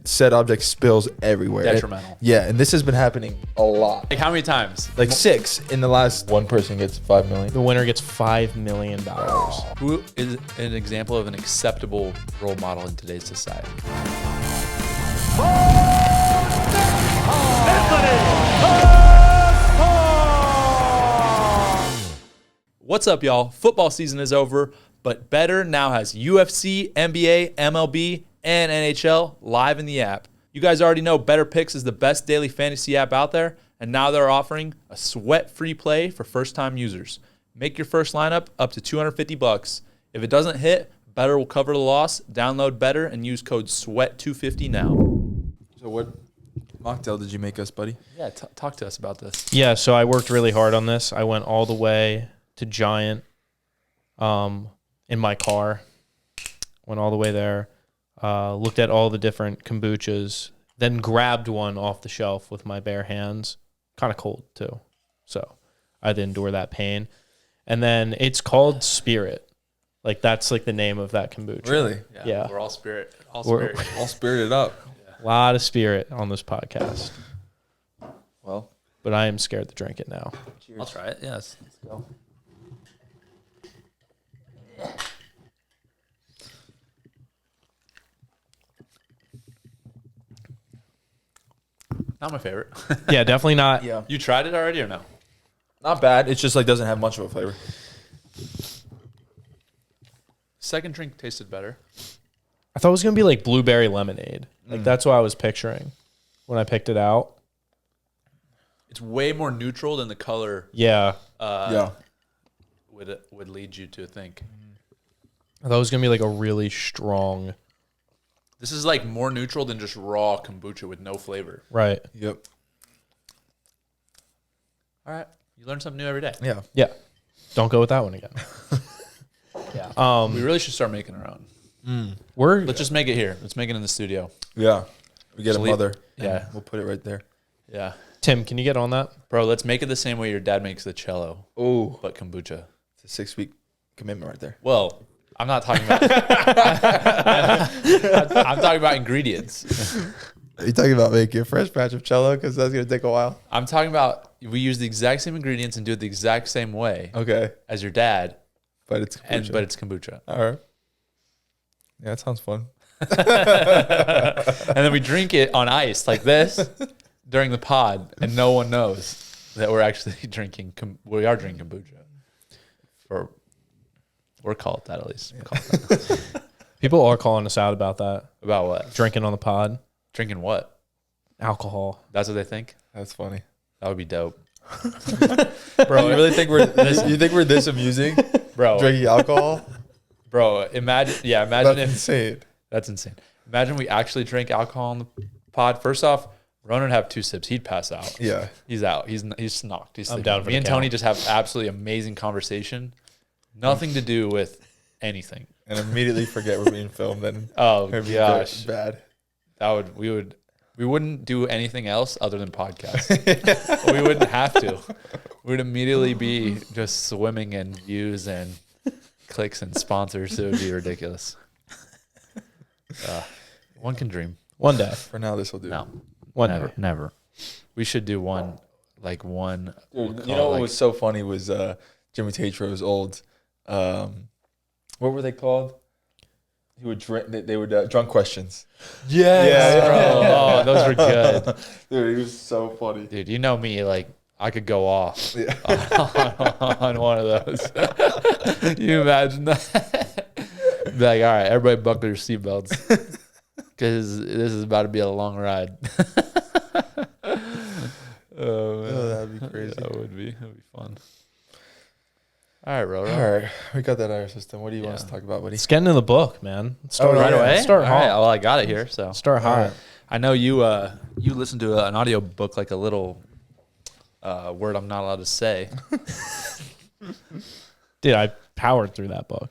said object spills everywhere. Detrimental. And this has been happening a lot. Like how many times? Like 6 in the last. One person gets $5 million. The winner gets $5 million. Who is an example of an acceptable role model in today's society? What's up, y'all? Football season is over, but Betr now has UFC, NBA, MLB, and NHL live in the app. You guys already know Betr Picks is the best daily fantasy app out there, and now they're offering a sweat-free play for first-time users. Make your first lineup up to $250. If it doesn't hit, Betr will cover the loss. Download Betr and use code SWEAT250 now. So what mocktail did you make us, buddy? Yeah, talk to us about this. Yeah, so I worked really hard on this. I went all the way to Giant in my car. Went all the way there. Looked at all the different kombuchas. Then grabbed one off the shelf with my bare hands. Kind of cold, too. So I had to endure that pain. And then it's called Spirit. Like, that's like the name of that kombucha. Really? Yeah. We're all spirit. All We're- spirit. All spirited up. A lot of spirit on this podcast. Well, But I am scared to drink it now. I'll try it. Yes. let's go. Not my favorite. Yeah, definitely not. Yeah. You tried it already or no? Not bad. It's just like doesn't have much of a flavor. Second drink tasted better. I thought it was going to be like blueberry lemonade. Like, that's what I was picturing when I picked it out. It's way more neutral than the color Yeah. would lead you to think. I thought it was going to be like a really strong. This is like more neutral than just raw kombucha with no flavor. Right. Yep. All right. You learn something new every day. Yeah. Yeah. Don't go with that one again. Yeah. We really should start making our own. Let's just make it here. Let's make it in the studio. Yeah. We get Just a leave- mother. Yeah. And we'll put it right there. Yeah. Tim, can you get on that? Bro, let's make it the same way your dad makes the cello, Oh, but kombucha. it's a 6-week commitment right there. Well, I'm not talking about I'm talking about ingredients. Are you talking about making a fresh batch of cello? Because that's going to take a while. I'm talking about we use the exact same ingredients and do it the exact same way Okay. as your dad, But it's kombucha. but it's kombucha. All right. Yeah, that sounds fun. And then we drink it on ice like this during the pod, and no one knows that we're actually drinking. We are drinking kombucha. Or call it that at least. We'll call it that. People are calling us out about that. About what? Drinking on the pod. Drinking what? Alcohol. That's what they think. That's funny. That would be dope, Bro, you really think we're this amusing? bro. Drinking alcohol? Bro, imagine That's if insane. that's insane. Imagine we actually drink alcohol on the pod. First off, Ronan would have 2 sips, he'd pass out. Yeah. He's out. He's knocked. He's I'm sleeping. down for Me the and count. Tony just have absolutely amazing conversation. Nothing to do with anything. And immediately forget we're being filmed. Then Oh it'd be gosh, bad. we wouldn't do anything else other than podcasts. We wouldn't have to. We'd immediately be just swimming in views and clicks and sponsors. It would be ridiculous. One can dream. One day. For now, this will do. No, One never, day. never. We should do one. Dude, we'll you call know it what was so funny was Jimmy Tatro's old. What were they called? He would drink. They would drunk questions. Yes, bro. Oh, those were good. Dude, he was so funny. Dude, you know me, like, I could go off Yeah. on one of those. You imagine that? Be like, all right, everybody buckle your seatbelts because this is about to be a long ride. Oh, man. Oh, that'd be crazy. That would be. That would be fun. All right, Roro. All right, we got that out of our system. What do you want us to Yeah. talk about, buddy? Let's get into the book, man. Let's start Oh, Right yeah. away? Start All right, hot. well, I got it here, so. Start hot. Alright. I know you listen to an audio book like a little word I'm not allowed to say. Dude, I powered through that book.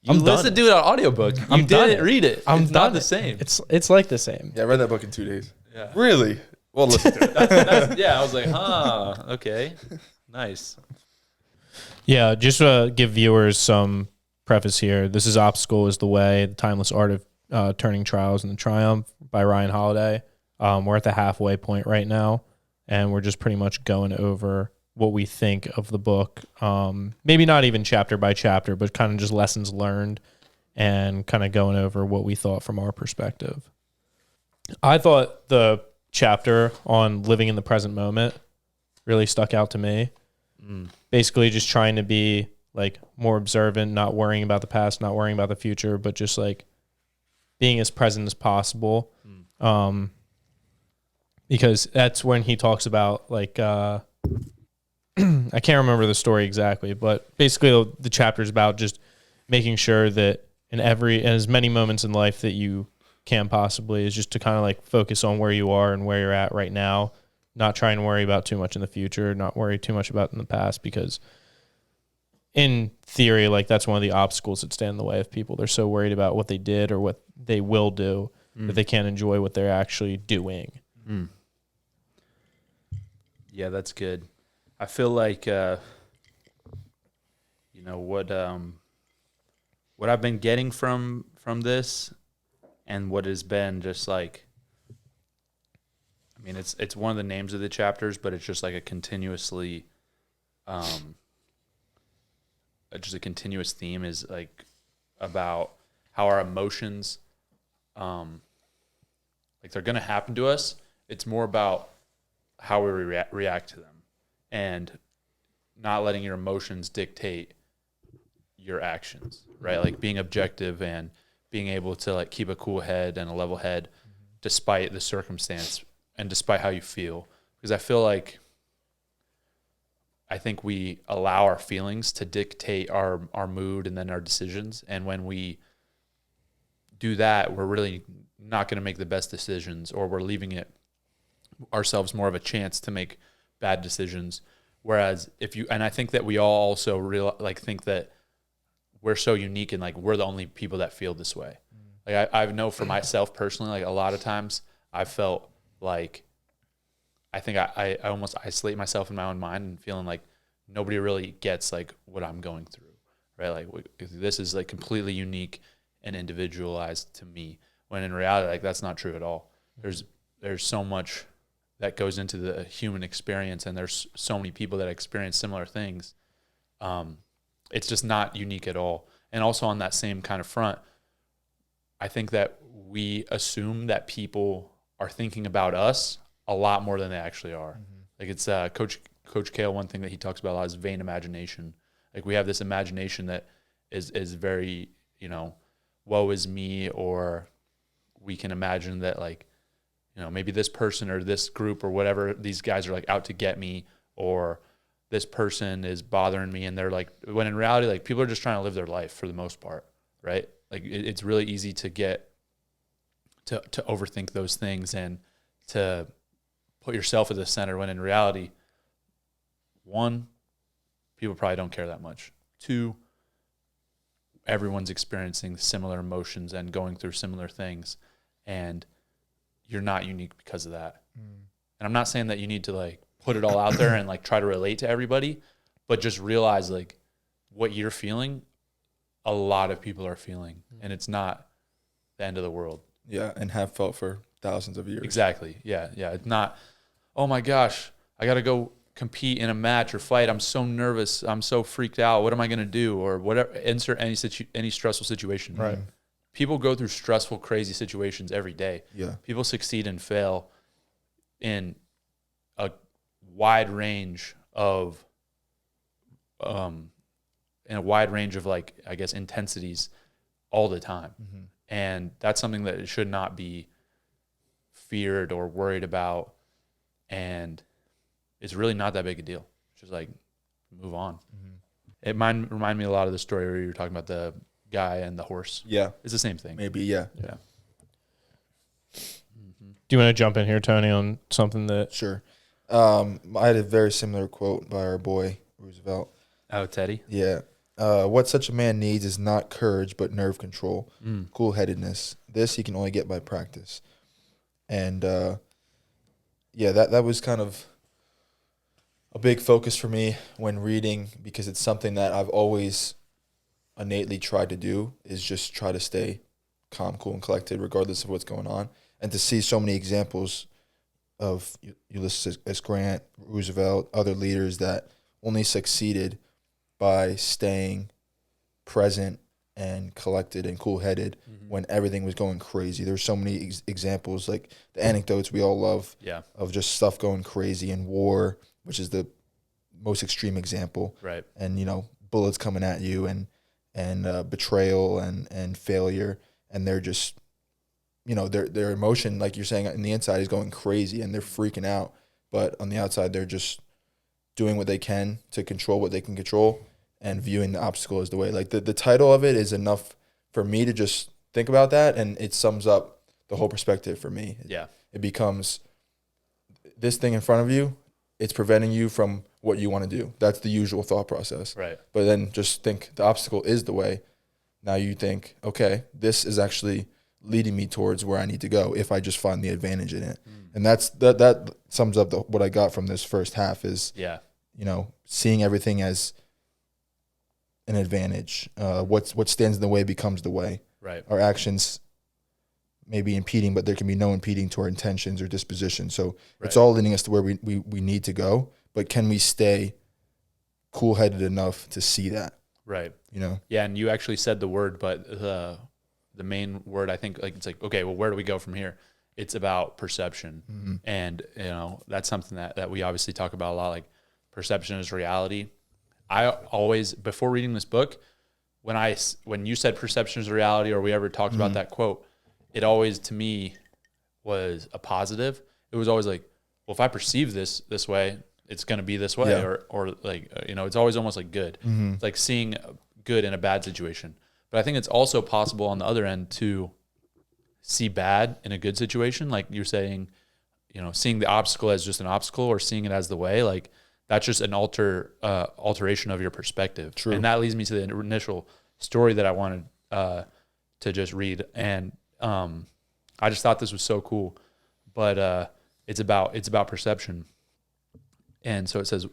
You I'm done listened to it on audiobook. You I'm done didn't it. read it. I'm It's done not the it. same. It's like the same. Yeah, I read that book in 2 days. Yeah. Really? Well, listen to it. Yeah, I was like, huh, okay. Nice. Yeah, just give viewers some preface here. This is Obstacle is the Way, the timeless art of Turning Trials into Triumph by Ryan Holiday. We're at the halfway point right now, and we're just pretty much going over what we think of the book. Maybe not even chapter by chapter, but kind of just lessons learned and kind of going over what we thought from our perspective. I thought the chapter on living in the present moment really stuck out to me. Basically just trying to be like more observant, not worrying about the past, not worrying about the future, but just like being as present as possible. Because that's when he talks about like, I can't remember the story exactly, but basically the chapter is about just making sure that in as many moments in life that you can possibly is just to kind of like focus on where you are and where you're at right now, not try and worry about too much in the future, not worry too much about in the past, because in theory, like that's one of the obstacles that stand in the way of people. They're so worried about what they did or what they will do that they can't enjoy what they're actually doing. Yeah, that's good. I feel like, what I've been getting from this, and what has been just like, I mean, it's one of the names of the chapters, but it's just like a continuously, just a continuous theme is like about how our emotions, like they're gonna happen to us. It's more about how we react to them, and not letting your emotions dictate your actions, right? Like being objective and being able to like keep a cool head and a level head despite the circumstance and despite how you feel. Because I feel like I think we allow our feelings to dictate our mood and then our decisions. And when we do that, we're really not going to make the best decisions, or we're leaving it ourselves more of a chance to make bad decisions. Whereas and I think that we all also think that we're so unique and like we're the only people that feel this way. Like I know for myself personally, like a lot of times I felt like I think I almost isolate myself in my own mind and feeling like nobody really gets like what I'm going through, right? Like this is like completely unique and individualized to me, when in reality, like that's not true at all. There's so much that goes into the human experience, and there's so many people that experience similar things. It's just not unique at all. And also on that same kind of front, I think that we assume that people are thinking about us a lot more than they actually are. Like it's Coach Kale, one thing that he talks about a lot is vain imagination. Like we have this imagination that is very, woe is me, or we can imagine that like, maybe this person or this group or whatever, these guys are like out to get me, or this person is bothering me. And they're like, when in reality, like people are just trying to live their life for the most part, right? Like it's really easy to get to overthink those things and to put yourself at the center, when in reality, one, people probably don't care that much. Two, everyone's experiencing similar emotions and going through similar things, and you're not unique because of that. And I'm not saying that you need to like put it all out there and like try to relate to everybody, but just realize like what you're feeling, a lot of people are feeling, and it's not the end of the world. Yeah, and have felt for thousands of years. Exactly. Yeah. It's not, oh my gosh, I got to go compete in a match or fight. I'm so nervous. I'm so freaked out. What am I going to do? Or whatever. Insert any stressful situation. Right. People go through stressful, crazy situations every day. Yeah. People succeed and fail in a wide range of, like, I guess, intensities all the time. And that's something that it should not be feared or worried about. And it's really not that big a deal. It's just like, move on. It might remind me a lot of the story where you were talking about the guy and the horse. Yeah. It's the same thing. Maybe, yeah. Yeah. Do you want to jump in here, Tony, on something that... Sure. I had a very similar quote by our boy, Roosevelt. Oh, Teddy? Yeah. What such a man needs is not courage, but nerve control, cool-headedness. This he can only get by practice. And, that was kind of a big focus for me when reading, because it's something that I've always innately tried to do, is just try to stay calm, cool, and collected regardless of what's going on. And to see so many examples of Ulysses S. Grant, Roosevelt, other leaders that only succeeded by staying present and collected and cool-headed when everything was going crazy. There's so many examples, like the anecdotes we all love of just stuff going crazy in war, which is the most extreme example. Right. And, bullets coming at you and betrayal and failure. And they're just, their emotion, like you're saying, in the inside is going crazy and they're freaking out. But on the outside, they're just doing what they can to control what they can control and viewing the obstacle as the way. Like the title of it is enough for me to just think about that, and it sums up the whole perspective for me. Yeah. It becomes this thing in front of you, it's preventing you from what you want to do. That's the usual thought process. Right. But then just think the obstacle is the way. Now you think, okay, this is actually leading me towards where I need to go if I just find the advantage in it. And that sums up what I got from this first half is, seeing everything as an advantage. What stands in the way becomes the way. Right. Our actions may be impeding, but there can be no impeding to our intentions or disposition. So it's all leading us to where we need to go. But can we stay cool-headed enough to see that? Right. Yeah, and you actually said the word, but the main word, I think, it's like, okay, well, where do we go from here? It's about perception. And, that's something that we obviously talk about a lot, like perception is reality. I always, before reading this book, when you said perception is reality, or we ever talked about that quote, it always, to me, was a positive. It was always like, well, if I perceive this way, it's going to be this way, or like, it's always almost like good. It's like seeing good in a bad situation. But I think it's also possible on the other end to see bad in a good situation. Like you're saying, seeing the obstacle as just an obstacle or seeing it as the way, like that's just an alteration of your perspective. True. And that leads me to the initial story that I wanted to just read. And I just thought this was so cool, but it's about perception. And so it says,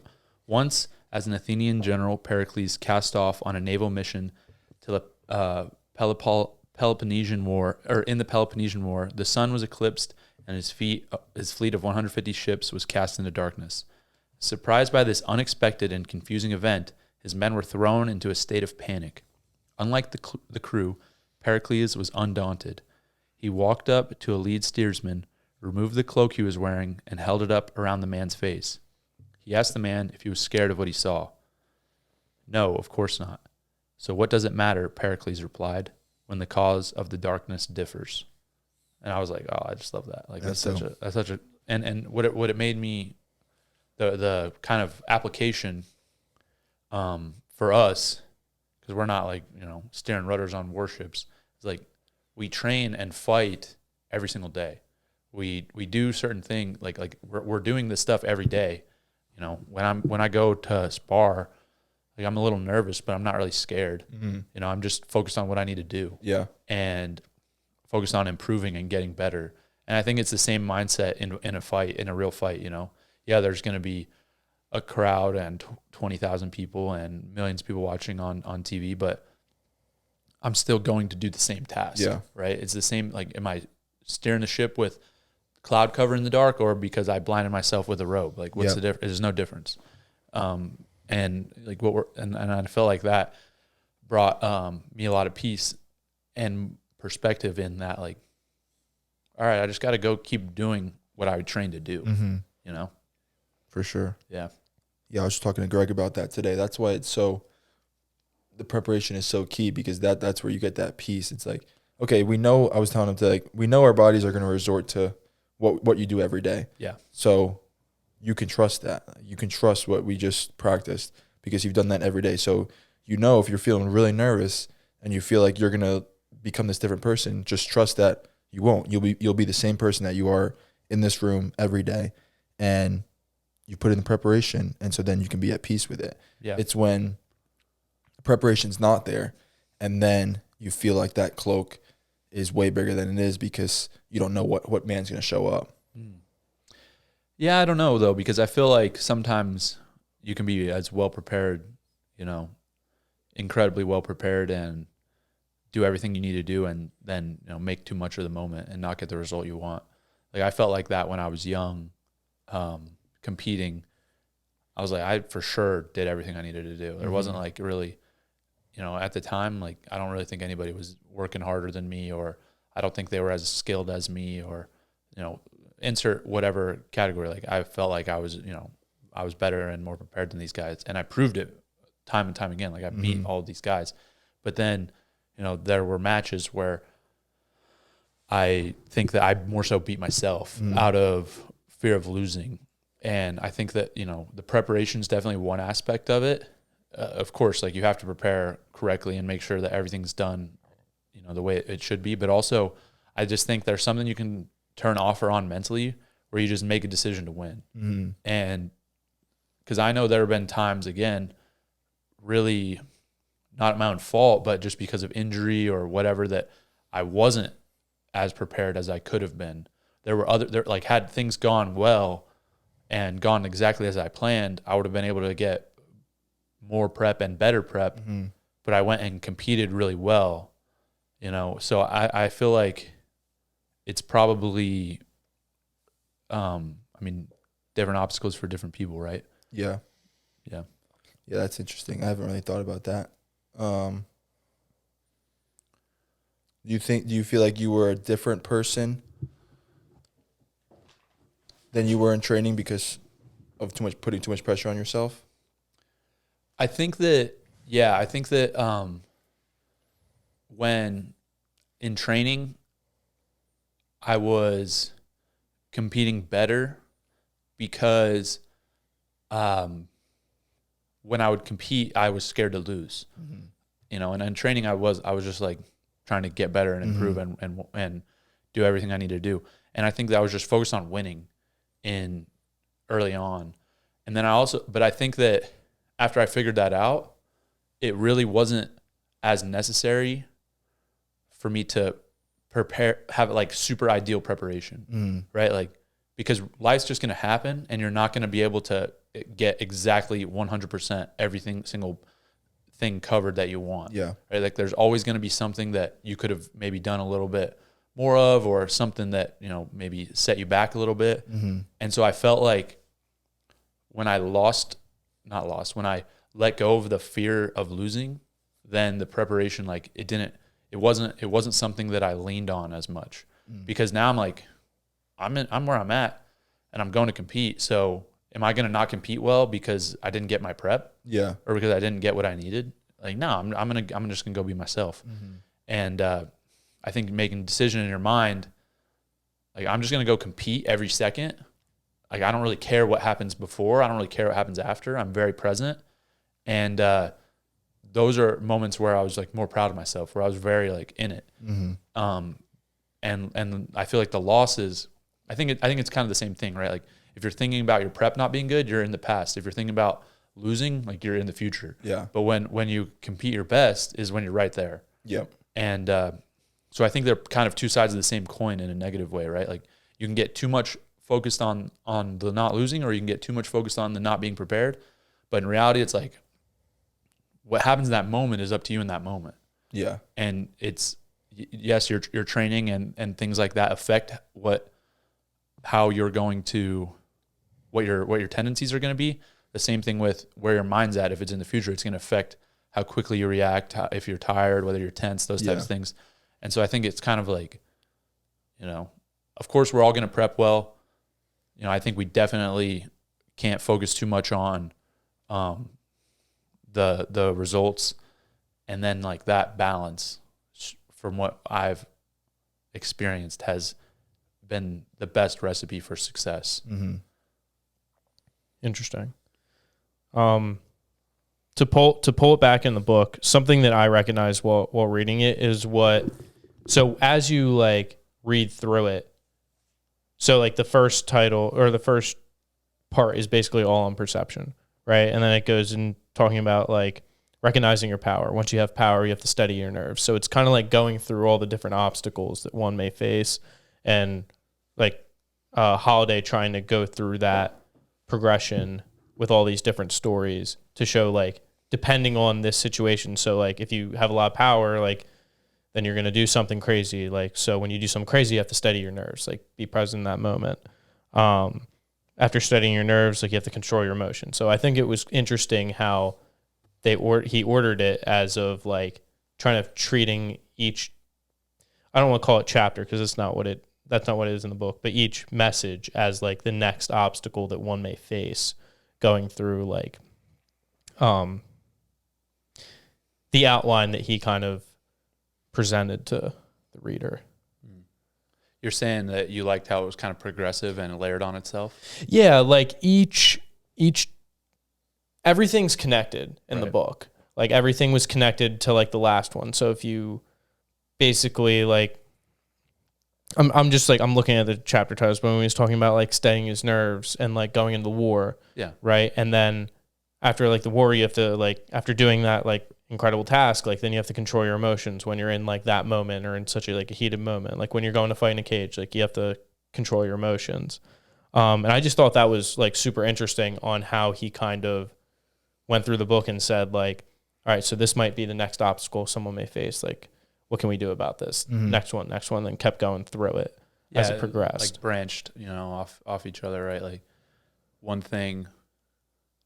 once as an Athenian general, Pericles cast off on a naval mission to the Peloponnesian War, or in the Peloponnesian War, the sun was eclipsed and his fleet of 150 ships was cast into darkness. Surprised by this unexpected and confusing event, his men were thrown into a state of panic. Unlike the crew, Pericles was undaunted. He walked up to a lead steersman, removed the cloak he was wearing, and held it up around the man's face. He asked the man if he was scared of what he saw. No, of course not. So what does it matter, Pericles replied, when the cause of the darkness differs? And I was like, oh, I just love that. Like that's such a and what it made me, the kind of application for us, because we're not like, steering rudders on warships. It's like we train and fight every single day. We do certain things like we're doing this stuff every day. When I go to spar, like I'm a little nervous, but I'm not really scared. I'm just focused on what I need to do. Yeah. And focused on improving and getting better. And I think it's the same mindset in a fight, in a real fight. Yeah, there's going to be a crowd and 20,000 people and millions of people watching on TV, but I'm still going to do the same task. Yeah. Right. It's the same. Like, am I steering the ship with cloud cover in the dark, or because I blinded myself with a robe? Like, what's the difference? There's no difference. And like and I felt like that brought me a lot of peace and perspective in that, like, all right, I just got to go keep doing what I trained to do, For sure. Yeah. Yeah, I was just talking to Greg about that today. That's why the preparation is so key, because that's where you get that peace. It's like, okay, I was telling him we know our bodies are going to resort to what you do every day. Yeah. So you can trust that. You can trust what we just practiced because you've done that every day. So if you're feeling really nervous and you feel like you're going to become this different person, just trust that you won't. You'll be the same person that you are in this room every day, and you put in the preparation, and so then you can be at peace with it. Yeah. It's when the preparation's not there, and then you feel like that cloak is way bigger than it is because you don't know what man's going to show up. Yeah, I don't know, though, because I feel like sometimes you can be as well prepared, incredibly well prepared, and do everything you need to do and then, make too much of the moment and not get the result you want. Like I felt like that when I was young, competing. I was like, I for sure did everything I needed to do. There wasn't like really, at the time, like I don't really think anybody was working harder than me, or I don't think they were as skilled as me, or, insert whatever category. Like I felt like I was, I was better and more prepared than these guys. And I proved it time and time again. Like I beat all of these guys. But then, there were matches where I think that I more so beat myself out of fear of losing. And I think that, the preparation is definitely one aspect of it. Of course, like you have to prepare correctly and make sure that everything's done, the way it should be. But also, I just think there's something you can turn off or on mentally where you just make a decision to win. And because I know there have been times, again, really not my own fault, but just because of injury or whatever, that I wasn't as prepared as I could have been. There were had things gone well and gone exactly as I planned, I would have been able to get more prep and better prep, but I went and competed really well, So I feel like it's probably, different obstacles for different people, right? Yeah. Yeah. Yeah, that's interesting. I haven't really thought about that. Do you feel like you were a different person than you were in training because of putting too much pressure on yourself? I think that when in training, I was competing better because when I would compete, I was scared to lose. And in training, I was just like trying to get better and improve and do everything I need to do. And I think that I was just focused on winning in early on. And then but I think that after I figured that out, it really wasn't as necessary for me to have like super ideal preparation, right? Like, because life's just going to happen and you're not going to be able to get exactly 100% everything single thing covered that you want. Yeah. Right. Like there's always going to be something that you could have maybe done a little bit more of, or something that, maybe set you back a little bit. And so I felt like when I when I let go of the fear of losing, then the preparation, like it wasn't something that I leaned on as much, because now I'm like, I'm where I'm at and I'm going to compete. So am I going to not compete well because I didn't get my prep? Yeah. Or because I didn't get what I needed? Like, no, I'm just gonna go be myself. And I think making a decision in your mind, like I'm just gonna go compete every second. Like I don't really care what happens before. I don't really care what happens after. I'm very present. And those are moments where I was like more proud of myself, where I was very like in it. And I feel like the losses, I think it's kind of the same thing, right? Like if you're thinking about your prep not being good, you're in the past. If you're thinking about losing, like you're in the future. Yeah. But when you compete your best is when you're right there. Yep. And so I think they're kind of two sides of the same coin in a negative way, right? Like you can get too much focused on the not losing, or you can get too much focused on the not being prepared. But in reality, it's like what happens in that moment is up to you in that moment. Yeah. And it's, yes, your training and things like that affect how you're going to, what your tendencies are going to be. The same thing with where your mind's at. If it's in the future, it's going to affect how quickly you react, if you're tired, whether you're tense, those types of things. And so I think it's kind of like, of course we're all going to prep well. I think we definitely can't focus too much on the results, and then like that balance, from what I've experienced, has been the best recipe for success. Interesting. To pull it back in the book, something that I recognized while reading it is so as you like read through it, so like the first title or the first part is basically all on perception, right? And then it goes in talking about like recognizing your power. Once you have power, you have to steady your nerves. So it's kind of like going through all the different obstacles that one may face, and like Holiday trying to go through that progression with all these different stories to show like depending on this situation. So like if you have a lot of power, like then you're going to do something crazy. Like, so when you do something crazy, you have to steady your nerves, like be present in that moment. After steadying your nerves, like you have to control your emotions. So I think it was interesting how he ordered it as of like trying to treating each, I don't want to call it chapter because that's not what it is in the book, but each message as like the next obstacle that one may face going through like the outline that he kind of presented to the reader. You're saying that you liked how it was kind of progressive and it layered on itself? Yeah, like each everything's connected in the book. Like everything was connected to like the last one. So if you basically like I'm just like, I'm looking at the chapter titles, but when he was talking about like steadying his nerves and like going into the war. Yeah. Right. And then after like the war, you have to like, after doing that like incredible task, like then you have to control your emotions when you're in like that moment or in such a like a heated moment. Like when you're going to fight in a cage, like you have to control your emotions. And I just thought that was like super interesting on how he kind of went through the book and said like, all right, so this might be the next obstacle someone may face. Like, what can we do about this? Mm-hmm. Next one, then kept going through it as it progressed. Like branched, off each other, right? Like one thing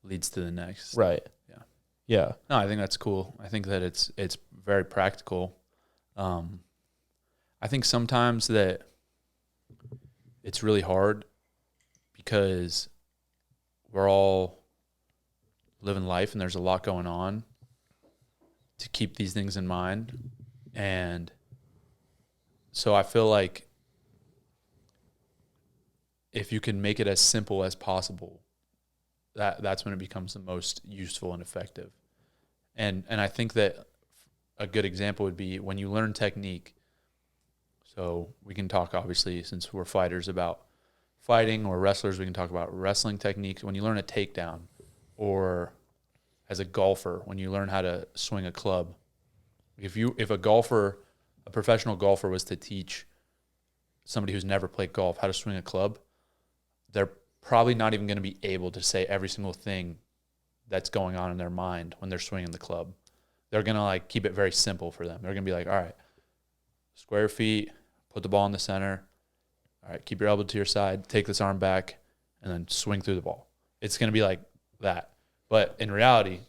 leads to the next. Right. Yeah. Yeah. No, I think that's cool. I think that it's very practical. I think sometimes that it's really hard because we're all living life and there's a lot going on to keep these things in mind. And so I feel like if you can make it as simple as possible, that's when it becomes the most useful and effective. And I think that a good example would be when you learn technique. So we can talk, obviously, since we're fighters, about fighting, or wrestlers, we can talk about wrestling techniques. When you learn a takedown, or as a golfer, when you learn how to swing a club, if a professional golfer was to teach somebody who's never played golf how to swing a club, they're probably not even going to be able to say every single thing that's going on in their mind when they're swinging the club. They're going to like keep it very simple for them. They're going to be like, all right, square your feet, put the ball in the center. All right, keep your elbow to your side, take this arm back, and then swing through the ball. It's going to be like that. But in reality,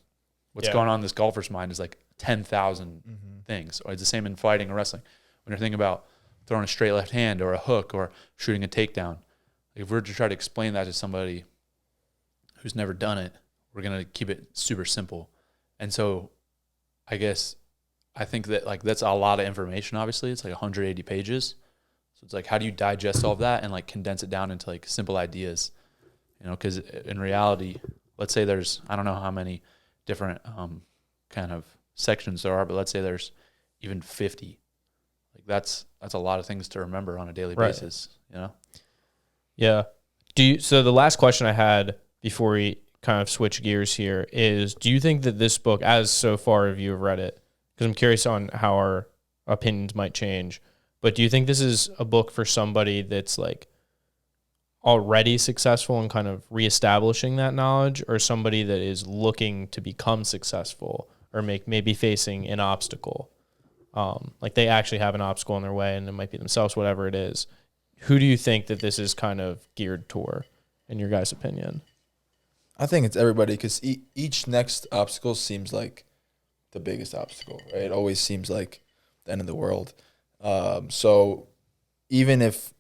what's going on in this golfer's mind is like 10,000 things. Or it's the same in fighting or wrestling. When you're thinking about throwing a straight left hand or a hook or shooting a takedown, if we're to try to explain that to somebody who's never done it, we're going to keep it super simple. And so I think that like that's a lot of information, obviously. It's like 180 pages. So it's like, how do you digest all of that and like condense it down into like simple ideas? Because in reality, let's say there's, I don't know how many different kind of sections there are, but let's say there's even 50. Like that's a lot of things to remember on a daily basis, Yeah. So the last question I had before we kind of switch gears here is, do you think that this book, as so far if you have read it, because I'm curious on how our opinions might change, but do you think this is a book for somebody that's like already successful and kind of reestablishing that knowledge, or somebody that is looking to become successful or maybe facing an obstacle? Like they actually have an obstacle in their way and it might be themselves, whatever it is. Who do you think that this is kind of geared toward, in your guys' opinion? I think it's everybody, because each next obstacle seems like the biggest obstacle, right? It always seems like the end of the world. So even if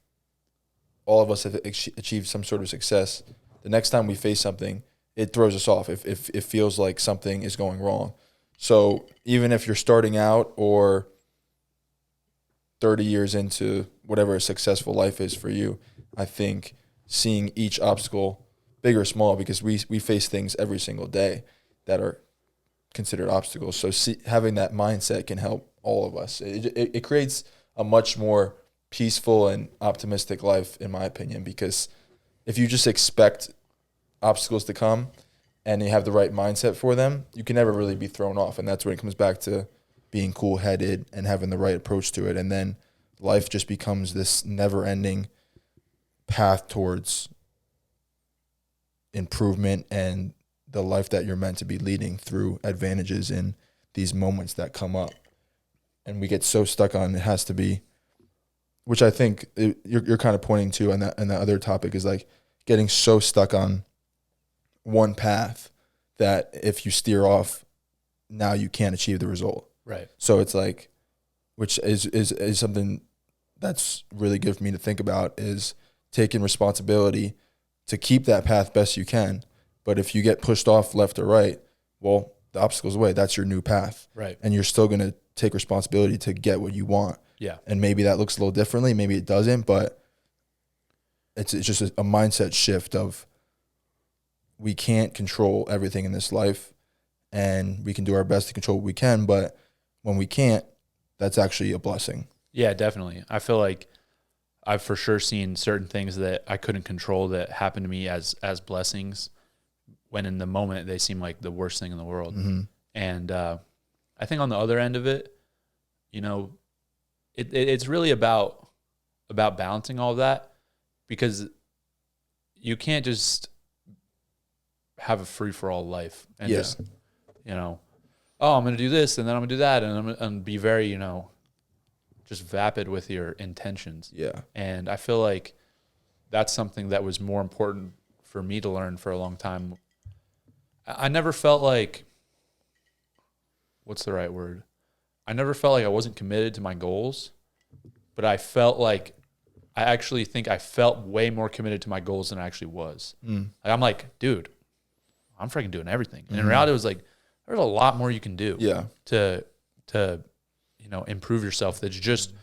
all of us have achieved some sort of success, the next time we face something, it throws us off if it feels like something is going wrong. So even if you're starting out or 30 years into whatever a successful life is for you, I think seeing each obstacle, big or small, because we face things every single day that are considered obstacles. So having that mindset can help all of us. It creates a much more peaceful and optimistic life, in my opinion, because if you just expect obstacles to come and you have the right mindset for them, you can never really be thrown off. And that's when it comes back to being cool-headed and having the right approach to it. And then life just becomes this never-ending path towards improvement and the life that you're meant to be leading through advantages in these moments that come up. and we get so stuck on it has to be, which I think you're kind of pointing to, and that other topic is like getting so stuck on one path that if you steer off, now you can't achieve the result. Right. So it's like, which is something that's really good for me to think about, is taking responsibility to keep that path best you can. But if you get pushed off left or right, well, the obstacle's away. That's your new path. Right. And you're still going to take responsibility to get what you want. Yeah. And maybe that looks a little differently. Maybe it doesn't, but it's just a mindset shift of we can't control everything in this life, and we can do our best to control what we can. But when we can't, that's actually a blessing. Yeah, definitely. I feel like I've for sure seen certain things that I couldn't control that happened to me as blessings, when in the moment they seem like the worst thing in the world. Mm-hmm. And I think on the other end of it, it's really about balancing all of that, because you can't just have a free for all life and just, oh, I'm going to do this and then I'm going to do that, and I'm going to be very, just vapid with your intentions. Yeah. And I feel like that's something that was more important for me to learn for a long time. I never felt like, what's the right word? I never felt like I wasn't committed to my goals, but I felt like, I actually think I felt way more committed to my goals than I actually was. Like, I'm like, dude, I'm freaking doing everything. And in reality, it was like, there's a lot more you can do to improve yourself. That's just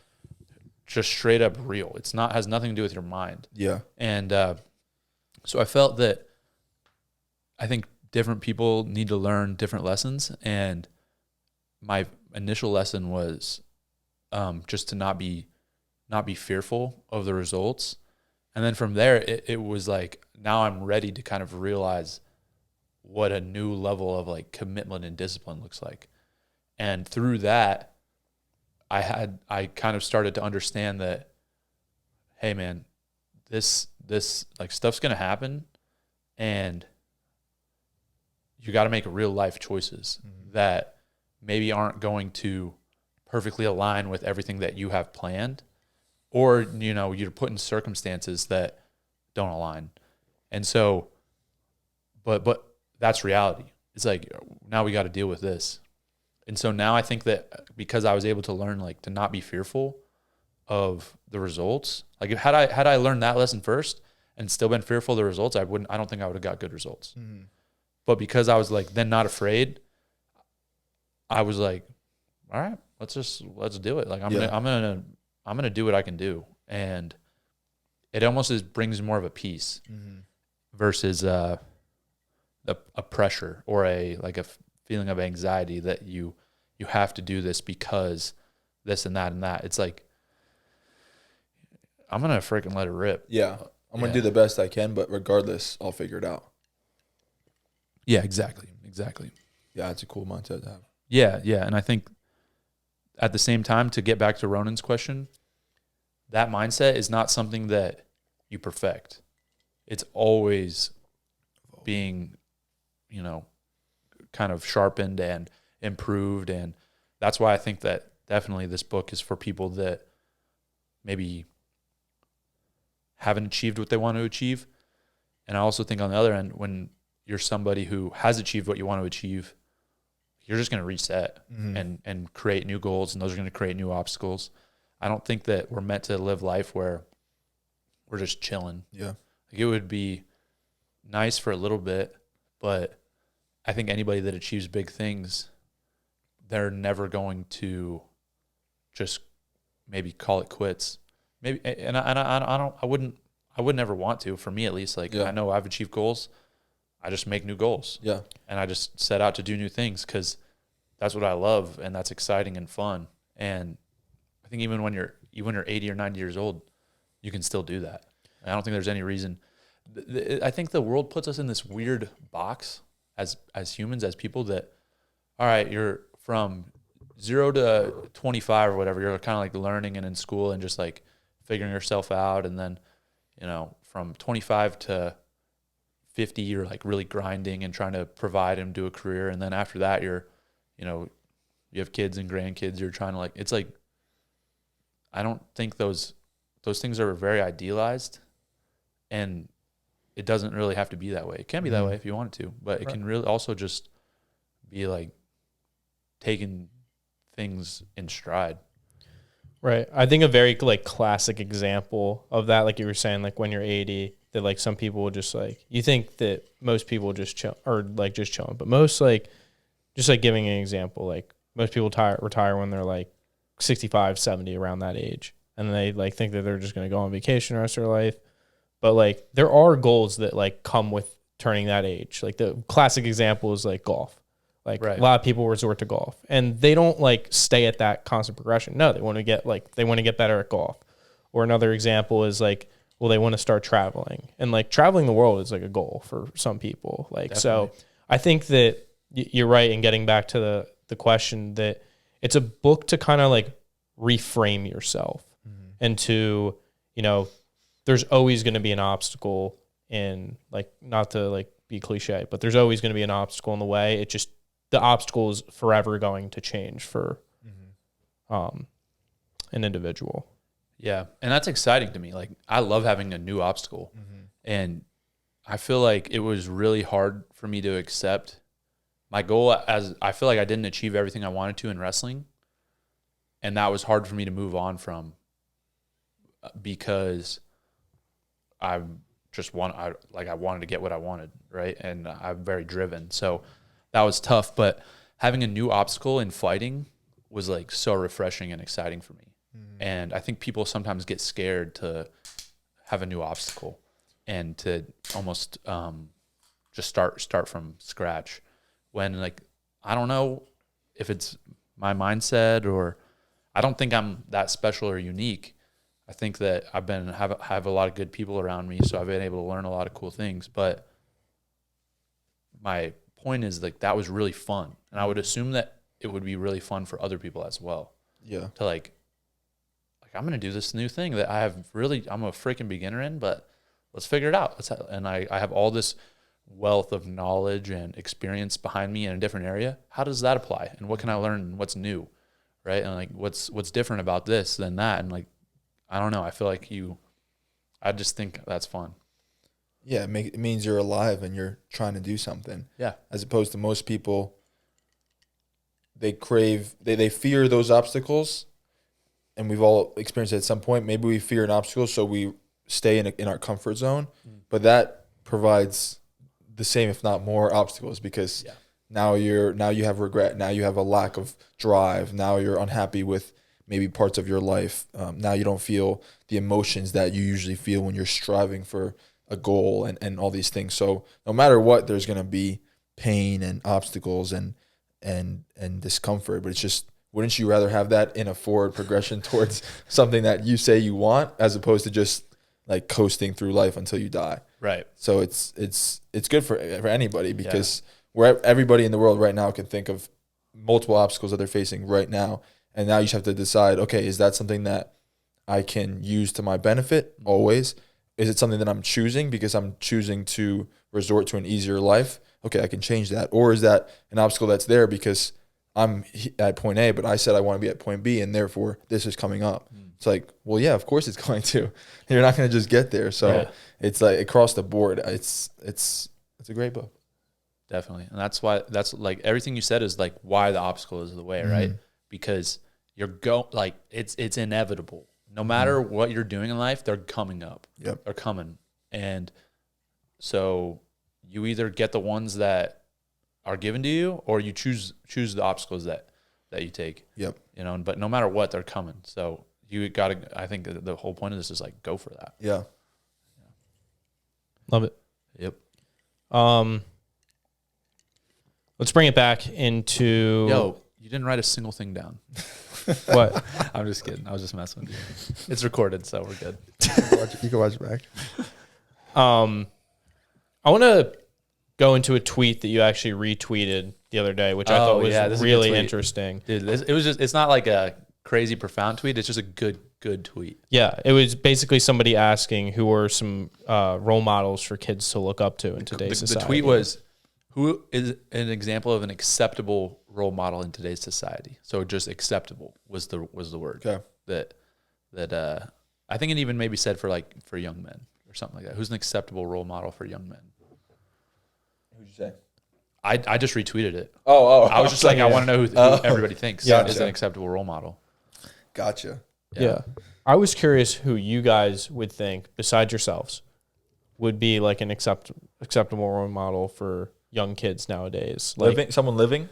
straight up real. It's not, has nothing to do with your mind. Yeah. And so I felt that I think different people need to learn different lessons. And my initial lesson was just to not be fearful of the results. And then from there, it was like, now I'm ready to kind of realize what a new level of like commitment and discipline looks like. And through that, I kind of started to understand that, hey man, this like stuff's going to happen, and you got to make real life choices that maybe aren't going to perfectly align with everything that you have planned, or, you're put in circumstances that don't align. And so, but that's reality. It's like, now we got to deal with this. And so now I think that because I was able to learn, like, to not be fearful of the results, like had I learned that lesson first and still been fearful of the results, I don't think I would have got good results. Mm-hmm. But because I was like, then not afraid, I was like, all right, let's do it. Like, I'm going to do what I can do. And it almost brings more of a peace versus a pressure or a feeling of anxiety that you have to do this because this and that and that. It's like, I'm going to freaking let it rip. Yeah. I'm going to do the best I can, but regardless, I'll figure it out. Yeah, exactly. Yeah, it's a cool mindset to have. Yeah. And I think at the same time, to get back to Ronan's question, that mindset is not something that you perfect. It's always being, kind of sharpened and improved. And that's why I think that definitely this book is for people that maybe haven't achieved what they want to achieve. And I also think on the other end, when you're somebody who has achieved what you want to achieve, you're just going to reset and create new goals, and those are going to create new obstacles. I don't think that we're meant to live life where we're just chilling. Yeah. Like, it would be nice for a little bit, but I think anybody that achieves big things, they're never going to just maybe call it quits. Maybe, and I would never want to, for me at least. Like, I know I've achieved goals. I just make new goals. Yeah. And I just set out to do new things because that's what I love, and that's exciting and fun. And I think even when you're 80 or 90 years old, you can still do that. And I don't think there's any reason. I think the world puts us in this weird box as humans, as people, that, all right, you're from 0 to 25 or whatever, you're kind of like learning and in school and just like figuring yourself out. And then, from 25 to 50, you're like really grinding and trying to provide and do a career. And then after that, you're you have kids and grandkids, you're trying to like, it's like, I don't think those things are very idealized, and it doesn't really have to be that way. It can be that way if you want it to, but it can really also just be like taking things in stride. Right. I think a very like classic example of that, like you were saying, like when you're 80, that like some people will just like, you think that most people just chill or like just chilling, but most like, just like giving an example, like most people retire when they're like 65, 70, around that age. And they like think that they're just going to go on vacation the rest of their life. But like there are goals that like come with turning that age. Like the classic example is like golf. Like a lot of people resort to golf, and they don't like stay at that constant progression. No, they want to get better at golf. Or another example is like, well, they want to start traveling, and like traveling the world is like a goal for some people. Like, definitely. So I think that you're right in getting back to the question that it's a book to kind of like reframe yourself and to, you know, there's always going to be an obstacle in, like, not to like be cliche, but there's always going to be an obstacle in the way. It just, the obstacle is forever going to change for an individual. Yeah. And that's exciting to me. Like, I love having a new obstacle. And I feel like it was really hard for me to accept my goal, as I feel like I didn't achieve everything I wanted to in wrestling. And that was hard for me to move on from, because I wanted to get what I wanted, right? And I'm very driven. So that was tough, but having a new obstacle in fighting was like so refreshing and exciting for me. And I think people sometimes get scared to have a new obstacle and to almost just start from scratch, when like, I don't know if it's my mindset, or I don't think I'm that special or unique. I think that have a lot of good people around me, so I've been able to learn a lot of cool things. But my point is, like, that was really fun, and I would assume that it would be really fun for other people as well. Yeah. To like I'm gonna do this new thing that I'm a freaking beginner in, but let's figure it out. And I have all this wealth of knowledge and experience behind me in a different area. How does that apply? And what can I learn? What's new, right? And like what's different about this than that? And like, I don't know. I feel like I just think that's fun. Yeah, it means you're alive and you're trying to do something. Yeah. As opposed to most people, they fear those obstacles, and we've all experienced it at some point. Maybe we fear an obstacle, so we stay in our comfort zone. But that provides the same, if not more, obstacles, because now you have regret. Now you have a lack of drive. Now you're unhappy with maybe parts of your life. Now you don't feel the emotions that you usually feel when you're striving for a goal and all these things. So no matter what, there's going to be pain and obstacles and discomfort, but it's just, wouldn't you rather have that in a forward progression towards something that you say you want, as opposed to just like coasting through life until you die? Right. So it's good for anybody, because everybody in the world right now can think of multiple obstacles that they're facing right now. And now you just have to decide, okay, is that something that I can use to my benefit always? Is it something that I'm choosing because I'm choosing to resort to an easier life? Okay, I can change that. Or is that an obstacle that's there because I'm at point A, but I said I want to be at point B, and therefore this is coming up. It's like, well, yeah, of course it's going to. You're not going to just get there. So it's like across the board. It's a great book. Definitely. And that's like everything you said is like why the obstacle is the way, right? Because it's inevitable. No matter what you're doing in life, they're coming up. Yep. They're coming. And so you either get the ones that are given to you, or you choose the obstacles that you take. Yep. You know, but no matter what, they're coming. So you got to, I think the whole point of this is like, go for that. Yeah. Love it. Yep. Let's bring it back into... Yo, you didn't write a single thing down. What? I'm just kidding. I was just messing with you. It's recorded, so we're good. You can watch it back. I want to go into a tweet that you actually retweeted the other day, which I thought was really interesting. Dude, it's not like a crazy profound tweet. It's just a good tweet. Yeah, it was basically somebody asking who are some role models for kids to look up to in today's society. The tweet was, Who is an example of an acceptable role model in today's society? So just acceptable was the word. Okay. That I think it even maybe said for young men or something like that. Who's an acceptable role model for young men? Who'd you say? I just retweeted it. Oh. I was just like, I want to know who everybody thinks is an acceptable role model. Gotcha. Yeah. I was curious who you guys would think, besides yourselves, would be like an acceptable role model for young kids nowadays. Like, Someone living?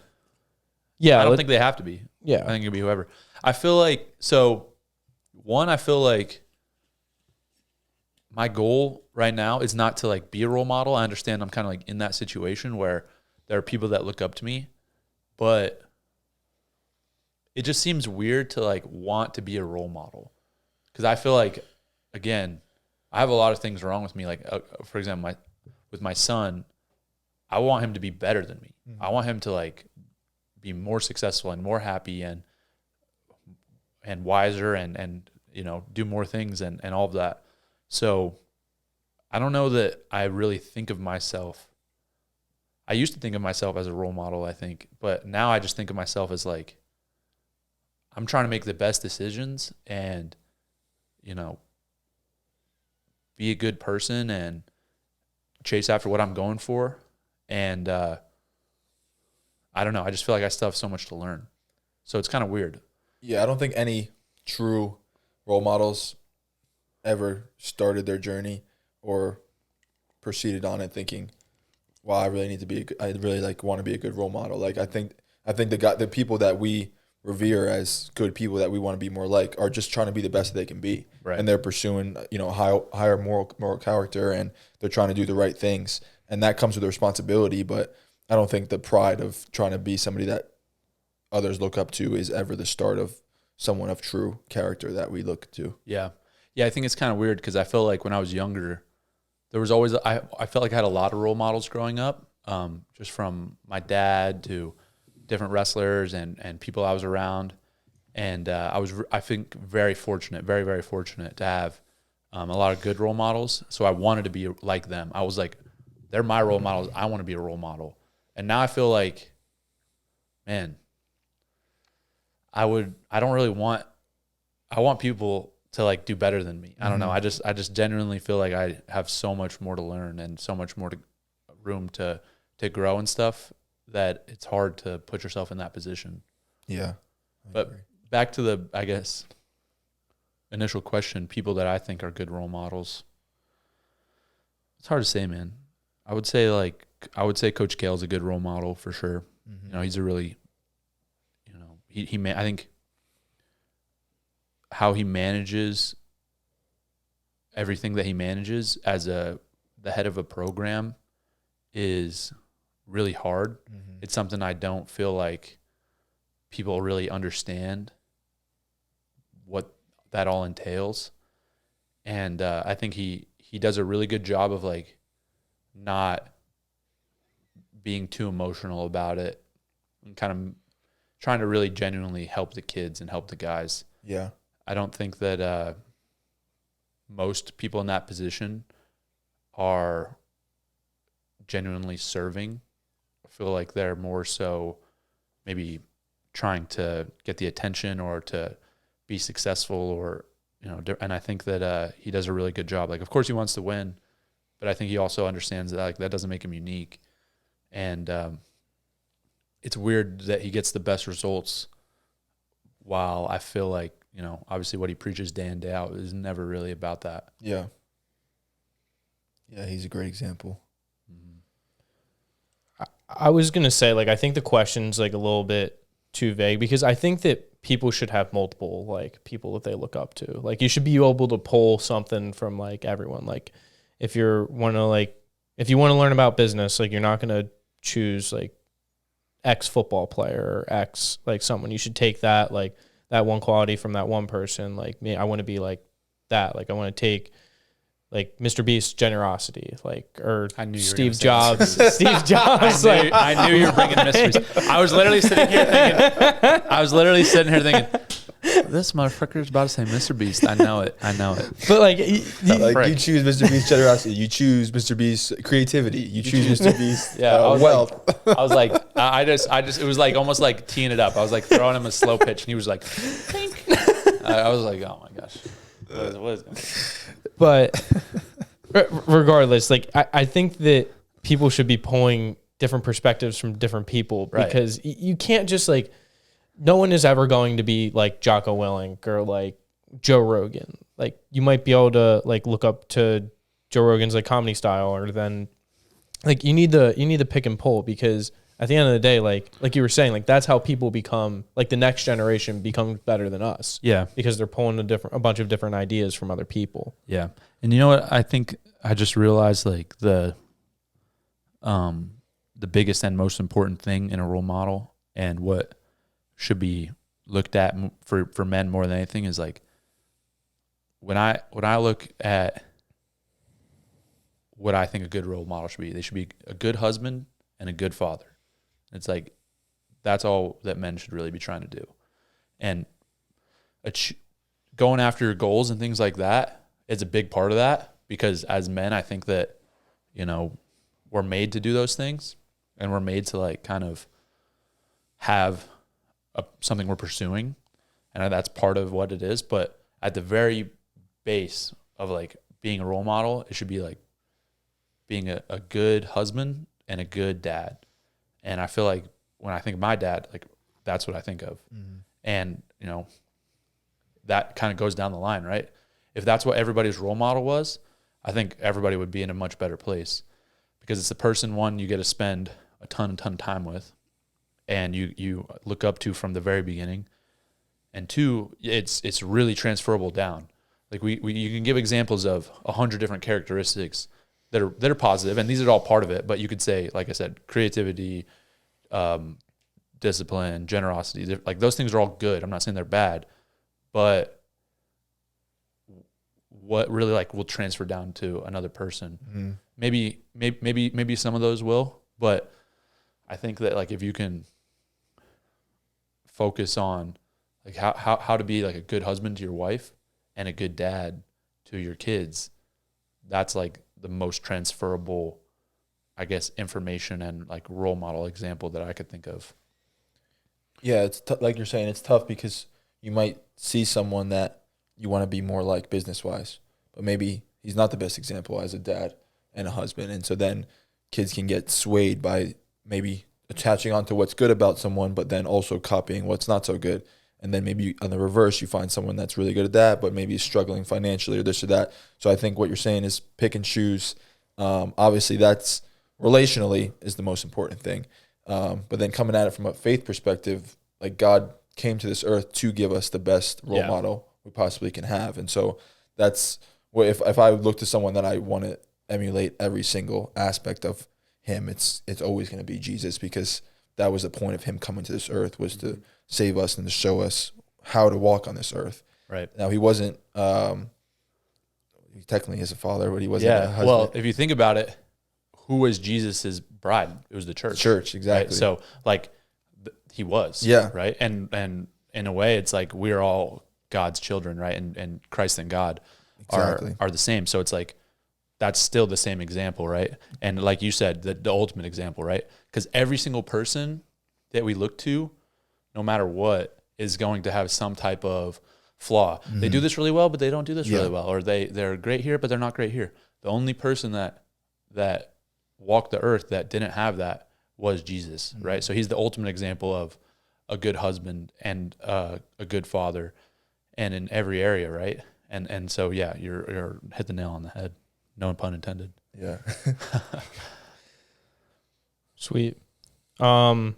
Yeah. I don't think they have to be. Yeah. I think it could be whoever. I feel like, I feel like my goal right now is not to like be a role model. I understand I'm kind of like in that situation where there are people that look up to me, but it just seems weird to like want to be a role model. Because I feel like, again, I have a lot of things wrong with me. Like, for example, with my son, I want him to be better than me. Mm-hmm. I want him to like be more successful and more happy and wiser and do more things and all of that. So I don't know that I really think of myself. I used to think of myself as a role model, I think, but now I just think of myself as like, I'm trying to make the best decisions and, be a good person and chase after what I'm going for. And I don't know. I just feel like I still have so much to learn. So it's kind of weird. Yeah, I don't think any true role models ever started their journey or proceeded on it thinking, "Wow, I really need to be. I really want to be a good role model." Like I think the people that we revere as good people that we want to be more like are just trying to be the best that they can be, right. And they're pursuing higher moral character, and they're trying to do the right things, and that comes with a responsibility. But I don't think the pride of trying to be somebody that others look up to is ever the start of someone of true character that we look to. Yeah. I think it's kind of weird because I feel like when I was younger, there was always I felt like I had a lot of role models growing up, just from my dad to different wrestlers and people I was around, and I think very fortunate, very very fortunate to have a lot of good role models. So I wanted to be like them. I was like, they're my role models. I want to be a role model. And now I feel like, man, I want people to like do better than me. I don't know. I just genuinely feel like I have so much more to learn and so much more room to grow and stuff that it's hard to put yourself in that position. Yeah. But back to the, I guess, initial question, people that I think are good role models. It's hard to say, man. I would say Coach Kale's a good role model for sure. Mm-hmm. He's a really, I think how he manages everything that he manages as the head of a program is really hard. Mm-hmm. It's something I don't feel like people really understand what that all entails. And I think he does a really good job of like not being too emotional about it and kind of trying to really genuinely help the kids and help the guys. Yeah. I don't think that most people in that position are genuinely serving. I feel like they're more so maybe trying to get the attention or to be successful or, and I think that he does a really good job. Like, of course he wants to win, but I think he also understands that like that doesn't make him unique. And it's weird that he gets the best results while I feel like, obviously what he preaches day in, day out is never really about that. Yeah. Yeah, he's a great example. Mm-hmm. I was going to say, like, I think the question's like a little bit too vague because I think that people should have multiple, like, people that they look up to. Like, you should be able to pull something from, like, everyone. Like, if you want to learn about business, like, you're not going to choose, like, X football player or X, like, someone. You should take that, like, that one quality from that one person. Like me, I want to be like that. Like I want to take like Mr. Beast's generosity, like, or Steve Jobs. Steve Jobs. I knew you were bringing Mr. Beast. I was literally sitting here thinking, This motherfucker's about to say Mr. Beast. I know it. But like, Like you choose Mr. Beast's generosity, you choose Mr. Beast's creativity, you choose Mr. Beast's wealth. I was like, I just, it was like almost like teeing it up. I was like throwing him a slow pitch, and he was like, pink. I was like, oh my gosh, what is going on? But regardless, like I think that people should be pulling different perspectives from different people because you can't just like. No one is ever going to be like Jocko Willink or like Joe Rogan. Like you might be able to like look up to Joe Rogan's like comedy style, or then like you need to pick and pull, because at the end of the day, like you were saying, like that's how people become, like the next generation becomes better than us. Yeah, because they're pulling a bunch of different ideas from other people. Yeah, and you know what? I think I just realized like the biggest and most important thing in a role model, and what should be looked at for men more than anything, is like when I look at what I think a good role model should be, they should be a good husband and a good father. It's like that's all that men should really be trying to do, and going after your goals and things like that is a big part of that, because as men, I think that we're made to do those things, and we're made to like kind of have something we're pursuing, and that's part of what it is. But at the very base of like being a role model, it should be like being a good husband and a good dad. And I feel like when I think of my dad, like that's what I think of. Mm-hmm. And that kind of goes down the line, right? If that's what everybody's role model was, I think everybody would be in a much better place, because it's the person, one, you get to spend a ton of time with, and you look up to from the very beginning, and two, it's really transferable down. Like you can give examples of 100 different characteristics that are positive, and these are all part of it. But you could say, like I said, creativity, discipline, generosity, like those things are all good. I'm not saying they're bad, but what really like will transfer down to another person? Mm-hmm. Maybe some of those will, but I think that like if you can focus on like how to be like a good husband to your wife and a good dad to your kids, that's like the most transferable, I guess, information and like role model example that I could think of. Yeah, it's like you're saying, it's tough because you might see someone that you want to be more like business-wise, but maybe he's not the best example as a dad and a husband, and so then kids can get swayed by maybe attaching onto what's good about someone, but then also copying what's not so good. And then maybe on the reverse, you find someone that's really good at that, but maybe is struggling financially or this or that. So I think what you're saying is pick and choose. Obviously, that's relationally is the most important thing. But then coming at it from a faith perspective, like God came to this earth to give us the best role model we possibly can have. And so that's what if I look to someone that I want to emulate every single aspect of him, it's always going to be Jesus, because that was the point of him coming to this earth, was to save us and to show us how to walk on this earth. Right. Now, he wasn't, he technically is a father, but he wasn't a husband. Well, if you think about it, who was Jesus's bride? It was the church. Church, exactly. Right? So like he was. Yeah. Right. And in a way, it's like we're all God's children, right? And Christ and God are the same. So it's like, that's still the same example, right? And like you said, the ultimate example, right? Because every single person that we look to, no matter what, is going to have some type of flaw. Mm-hmm. They do this really well, but they don't do this really well. Or they're great here, but they're not great here. The only person that walked the earth that didn't have that was Jesus, mm-hmm. right? So he's the ultimate example of a good husband and a good father, and in every area, right? And so, yeah, you're hit the nail on the head. No pun intended. Yeah. Sweet. Something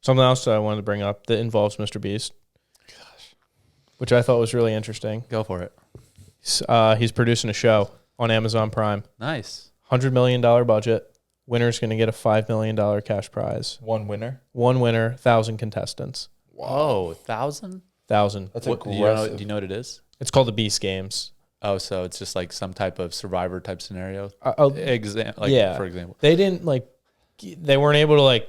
else that I wanted to bring up that involves Mr. Beast, which I thought was really interesting. Go for it. He's producing a show on Amazon Prime. Nice. $100 million budget. Winner's going to get a $5 million cash prize. One winner? One winner, 1,000 contestants. Whoa, 1,000? 1,000. That's aggressive. Do you know what it is? It's called the Beast Games. Oh, so it's just like some type of Survivor type scenario? For example. They didn't they weren't able to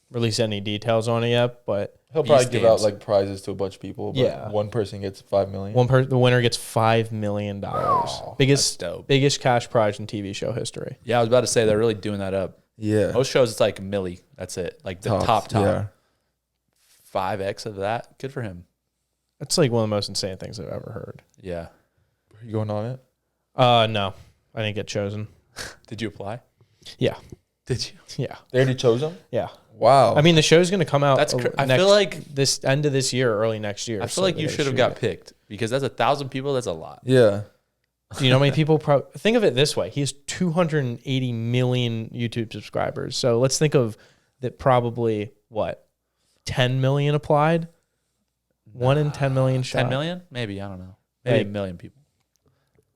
release any details on it yet, but He'll probably Beast give games. out like prizes to a bunch of people. But Yeah. one person gets $5 million. The winner gets $5 million. Wow, biggest that's dope. biggest cash prize in TV show history. Yeah, I was about to say they're really doing that up. Yeah. Most shows it's like a milli. That's it. Like the top. Yeah. 5x of that. Good for him. That's like one of the most insane things I've ever heard. Yeah. Are you going on it? No, I didn't get chosen. Did you apply? Yeah, Did you? yeah, They already chose him? yeah. Wow. I mean, the show's gonna come out. That's I feel like this end of this year, early next year. I feel like you should have got picked because that's 1,000 people. That's a lot. yeah. Do you know how many people? Think of it this way: he has 280 million YouTube subscribers. So let's think of that. Probably what 10 million applied. 1 in 10 million shot. 10 million? Maybe. I don't know. Maybe Like- a million people.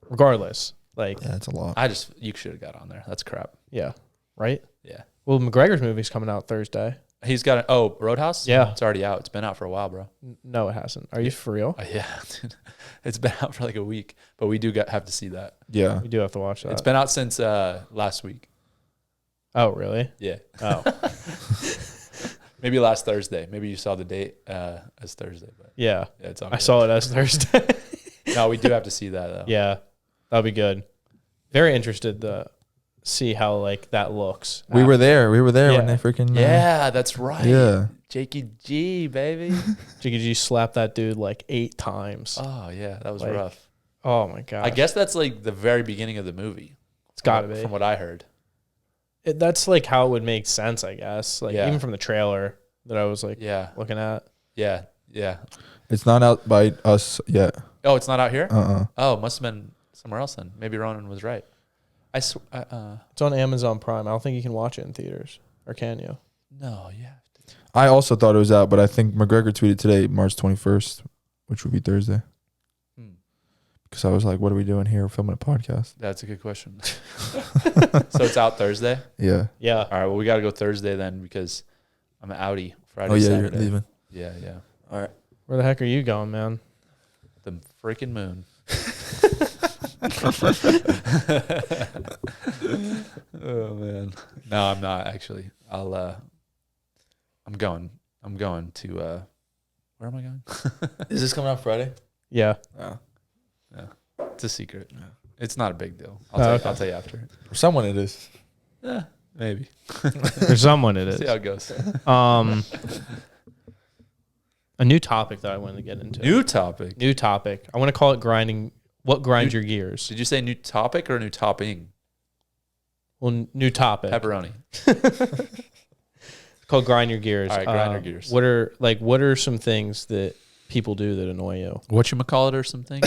Regardless, like Yeah, that's a lot. You should have got on there. That's crap. yeah, right. Yeah. Well, McGregor's movie's coming out Thursday. He's got Roadhouse? Yeah. It's already out. It's been out for a while, bro. No, it hasn't. Are you for real? Yeah. Dude. It's been out for like a week, but we do have to see that. Yeah. We do have to watch that. It's been out since last week. Oh, really? Yeah. Oh, Maybe last Thursday. Maybe you saw the date as Thursday, but yeah. yeah, it's on. I saw it as Thursday. No, we do have to see that though. Yeah, that'll be good. Very interested to see how like that looks. We were there. We were there when Yeah. they freaking. Yeah, that's right. Yeah. Jakey G, baby. Jiggy G slapped that dude like 8 times. Oh yeah, that was Like, rough. Oh my god! I guess that's like the very beginning of the movie. it's got to be. From what I heard. That's like how it would make sense, I guess. Like Yeah. even from the trailer that I was like Yeah. looking at. Yeah. Yeah. It's not out by us yet. Oh, it's not out here? Uh-uh. Oh, it must have been somewhere else then. Maybe Ronan was right. It's on Amazon Prime. I don't think you can watch it in theaters, or can you? no, yeah. I also thought it was out, but I think McGregor tweeted today, March 21st, which would be Thursday. Hmm. Because I was like, what are we doing here? We're filming a podcast. That's a good question. So it's out Thursday? Yeah. Yeah. All right, well, we got to go Thursday then because I'm an outie Friday, Oh, yeah, Saturday. you're leaving. Yeah, yeah. All right. Where the heck are you going, man? The freaking moon. Oh, man. No, I'm not actually. I'm going to, where am I going? Is this coming out Friday? Yeah. Oh. It's a secret. It's not a big deal. Oh, I'll tell you after. For someone it is. Yeah, maybe. For someone it See how is. it goes. A new topic that I wanted to get into. New topic. New topic. I want to call it grinding. What grinds your gears? Did you say new topic or new topping? Well, new topic. Pepperoni. It's called grind your gears. All right, grind your gears. What are some things that people do that annoy you? Whatchamacallit or something?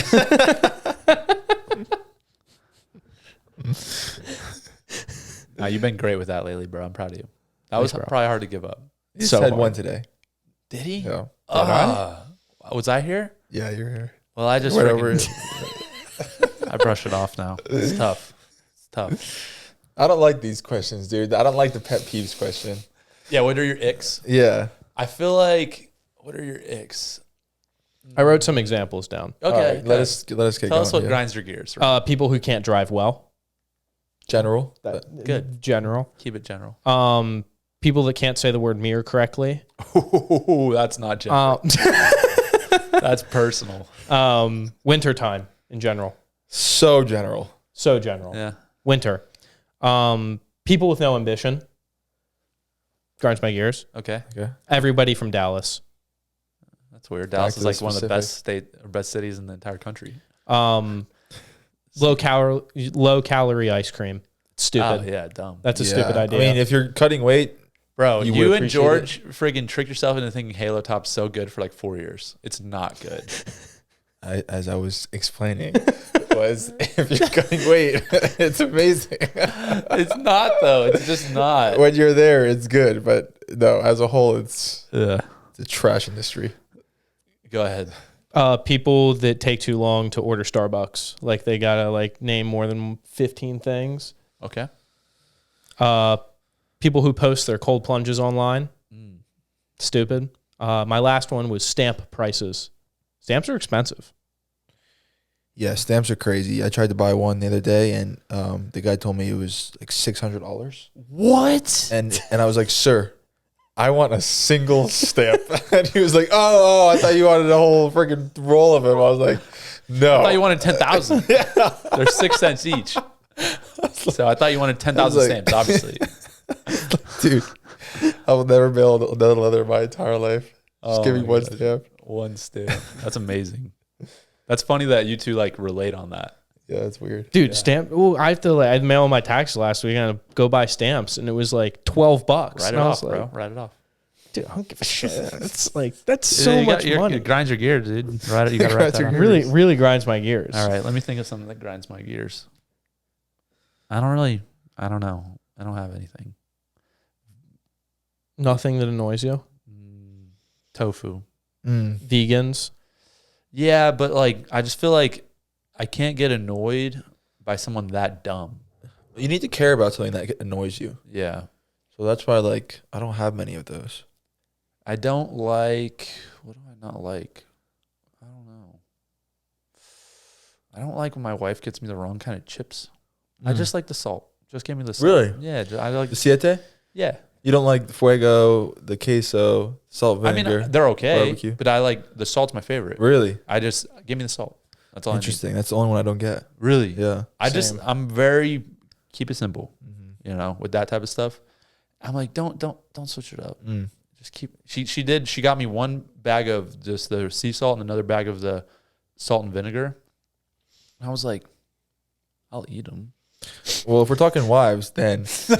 Nah, you've been great with that lately, bro. I'm proud of you. That was bro. probably hard to give up. You So had hard. one today. Did he? Yeah. Was I here? Yeah, you're here. Well, I just Went over it. I brush it off now. It's tough. It's tough. I don't like these questions, dude. I don't like the pet peeves question. Yeah, what are your icks? Yeah. I feel like, what are your icks? I wrote some examples down. Okay. All right, let us get Tell going. us what yeah. grinds your gears. People who can't drive well. General. Good. General. Keep it general. People that can't say the word mirror correctly. Ooh, that's not general. That's personal. Wintertime in general. So general. So general. Yeah. Winter. People with no ambition. Grinds my gears. Okay. Okay. Everybody from Dallas. That's weird. Dallas to is the like one of the specifics. best cities in the entire country. Low calorie ice cream. It's stupid. Oh, yeah, dumb. That's a stupid idea. I mean, if you're cutting weight, Bro, You you, would and appreciate George friggin' tricked yourself into thinking Halo Top's so good for like 4 years. It's not good. as I was explaining, was if you're cutting weight, it's amazing. It's not though. It's just not. When you're there, it's good, but no, as a whole, it's Yeah. a trash industry. Go ahead. People that take too long to order Starbucks, like they gotta like name more than 15 things. Okay. People who post their cold plunges online, stupid. My last one was stamp prices. Stamps are expensive. Yeah, stamps are crazy. I tried to buy one the other day, and the guy told me it was like $600. What? And I was like, sir, I want a single stamp. And he was like, oh, I thought you wanted a whole freaking roll of them. I was like, no. I thought you wanted 10,000. Yeah. They're 6 cents each. So I thought you wanted 10,000 like, stamps, obviously. Dude, I will never mail another letter in my entire life. Just give me one stamp. One stamp. That's amazing. That's funny that you two like relate on that. Yeah, that's weird. Dude, stamp. Well, I mailed my taxes last week. I had to go buy stamps, and it was like $12. Write it off, bro. Write it off. Dude, I don't give a shit. It's like that's so much money. It grinds your gears, dude. You gotta write that off. Really grinds my gears. All right, let me think of something that grinds my gears. I don't know. I don't have anything. Nothing that annoys you? Tofu. Vegans? Yeah, but like I just feel like I can't get annoyed by someone that dumb. You need to care about something that annoys you. Yeah. So that's why, like, I don't have many of those. I don't like... What do I not like? I don't know. I don't like when my wife gets me the wrong kind of chips. I just like the salt. Just give me the salt. Really? Yeah. I like the siete? Yeah. You don't like the fuego, the queso, salt, vinegar? I mean, they're okay, barbecue? but I like the salt's my favorite. Really? Give me the salt. That's all Interesting. I need. That's the only one I don't get. Really? Yeah. I'm very keep it simple. You know, with that type of stuff. I'm like, don't switch it up. Just keep. She got me one bag of just the sea salt and another bag of the salt and vinegar. And I was like, I'll eat them. Well, if we're talking wives, then you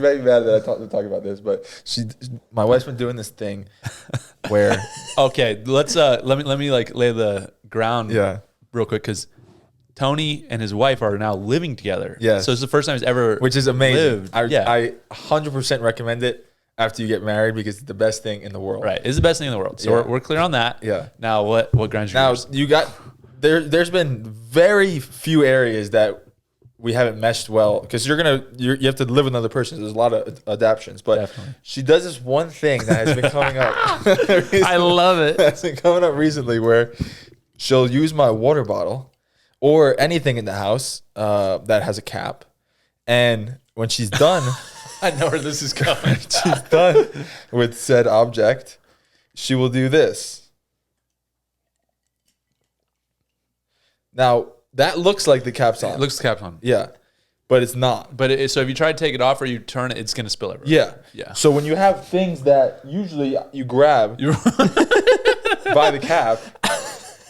might be mad that I talk about this, but my wife's been doing this thing where okay, let's let me like lay the ground real quick because Tony and his wife are now living together. Yeah, so it's the first time he's ever which is amazing. Lived. I 100% recommend it after you get married because it's the best thing in the world. Right, it's the best thing in the world. So we're clear on that. Yeah. Now what grinds your gears? Now you got there's been very few areas that we haven't meshed well because you have to live with another person. So there's a lot of adaptions, but definitely. She does this one thing that has been coming up. I love it. That's been coming up recently where she'll use my water bottle or anything in the house that has a cap, and when she's done. I know where this is going. She's done with said object. She will do this. Now, that looks like the cap's on. It looks the cap's on. Yeah, but it's not. But so if you try to take it off or you turn it, it's going to spill everywhere. Yeah. Yeah. So when you have things that usually you grab by the cap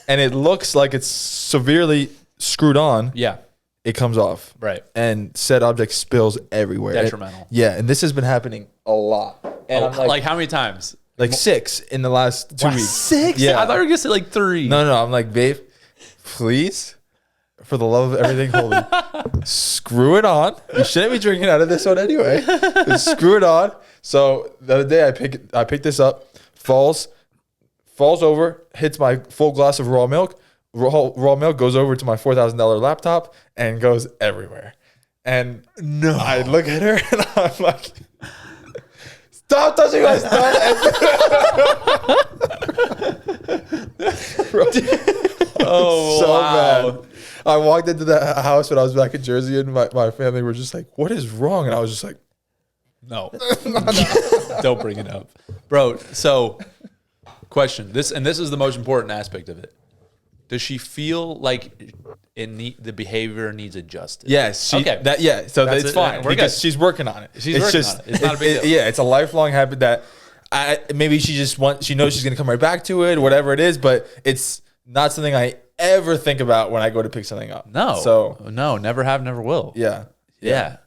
and it looks like it's severely screwed on. Yeah. It comes off. Right. And said object spills everywhere. Detrimental. And this has been happening a lot. And I'm like how many times? Like 6 in the last 2 weeks. 6? Yeah. I thought you were going to say like 3. No. I'm like, babe, please, for the love of everything holy, screw it on. You shouldn't be drinking out of this one anyway. Just screw it on. So the other day I pick this up, falls over, hits my full glass of raw milk. Raw milk goes over to my $4,000 laptop and goes everywhere. And I look at her and I'm like, stop touching my stuff. Oh, so wow. bad. I walked into the house when I was back in Jersey and my family were just like, what is wrong? And I was just like, no. Don't bring it up. Bro, so question. This is the most important aspect of it. Does she feel like the behavior needs adjusted? Yes. So it's fine because she's working on it. She's working on it. It's not a big deal. Yeah, it's a lifelong habit that maybe she knows she's going to come right back to it, whatever it is, but it's not something I ever think about when I go to pick something up. No. So no, never have, never will. Yeah.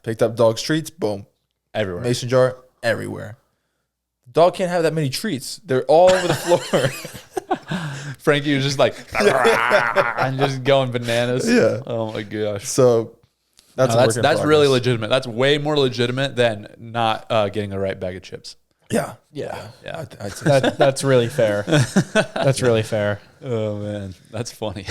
Picked up dog's treats, boom. Everywhere. Mason jar, everywhere. Dog can't have that many treats. They're all over the floor. Frankie was just like, and just going bananas. Yeah. Oh my gosh. So that's really legitimate. That's way more legitimate than not getting the right bag of chips. Yeah. I'd say that's really fair. That's really fair. Oh man, that's funny.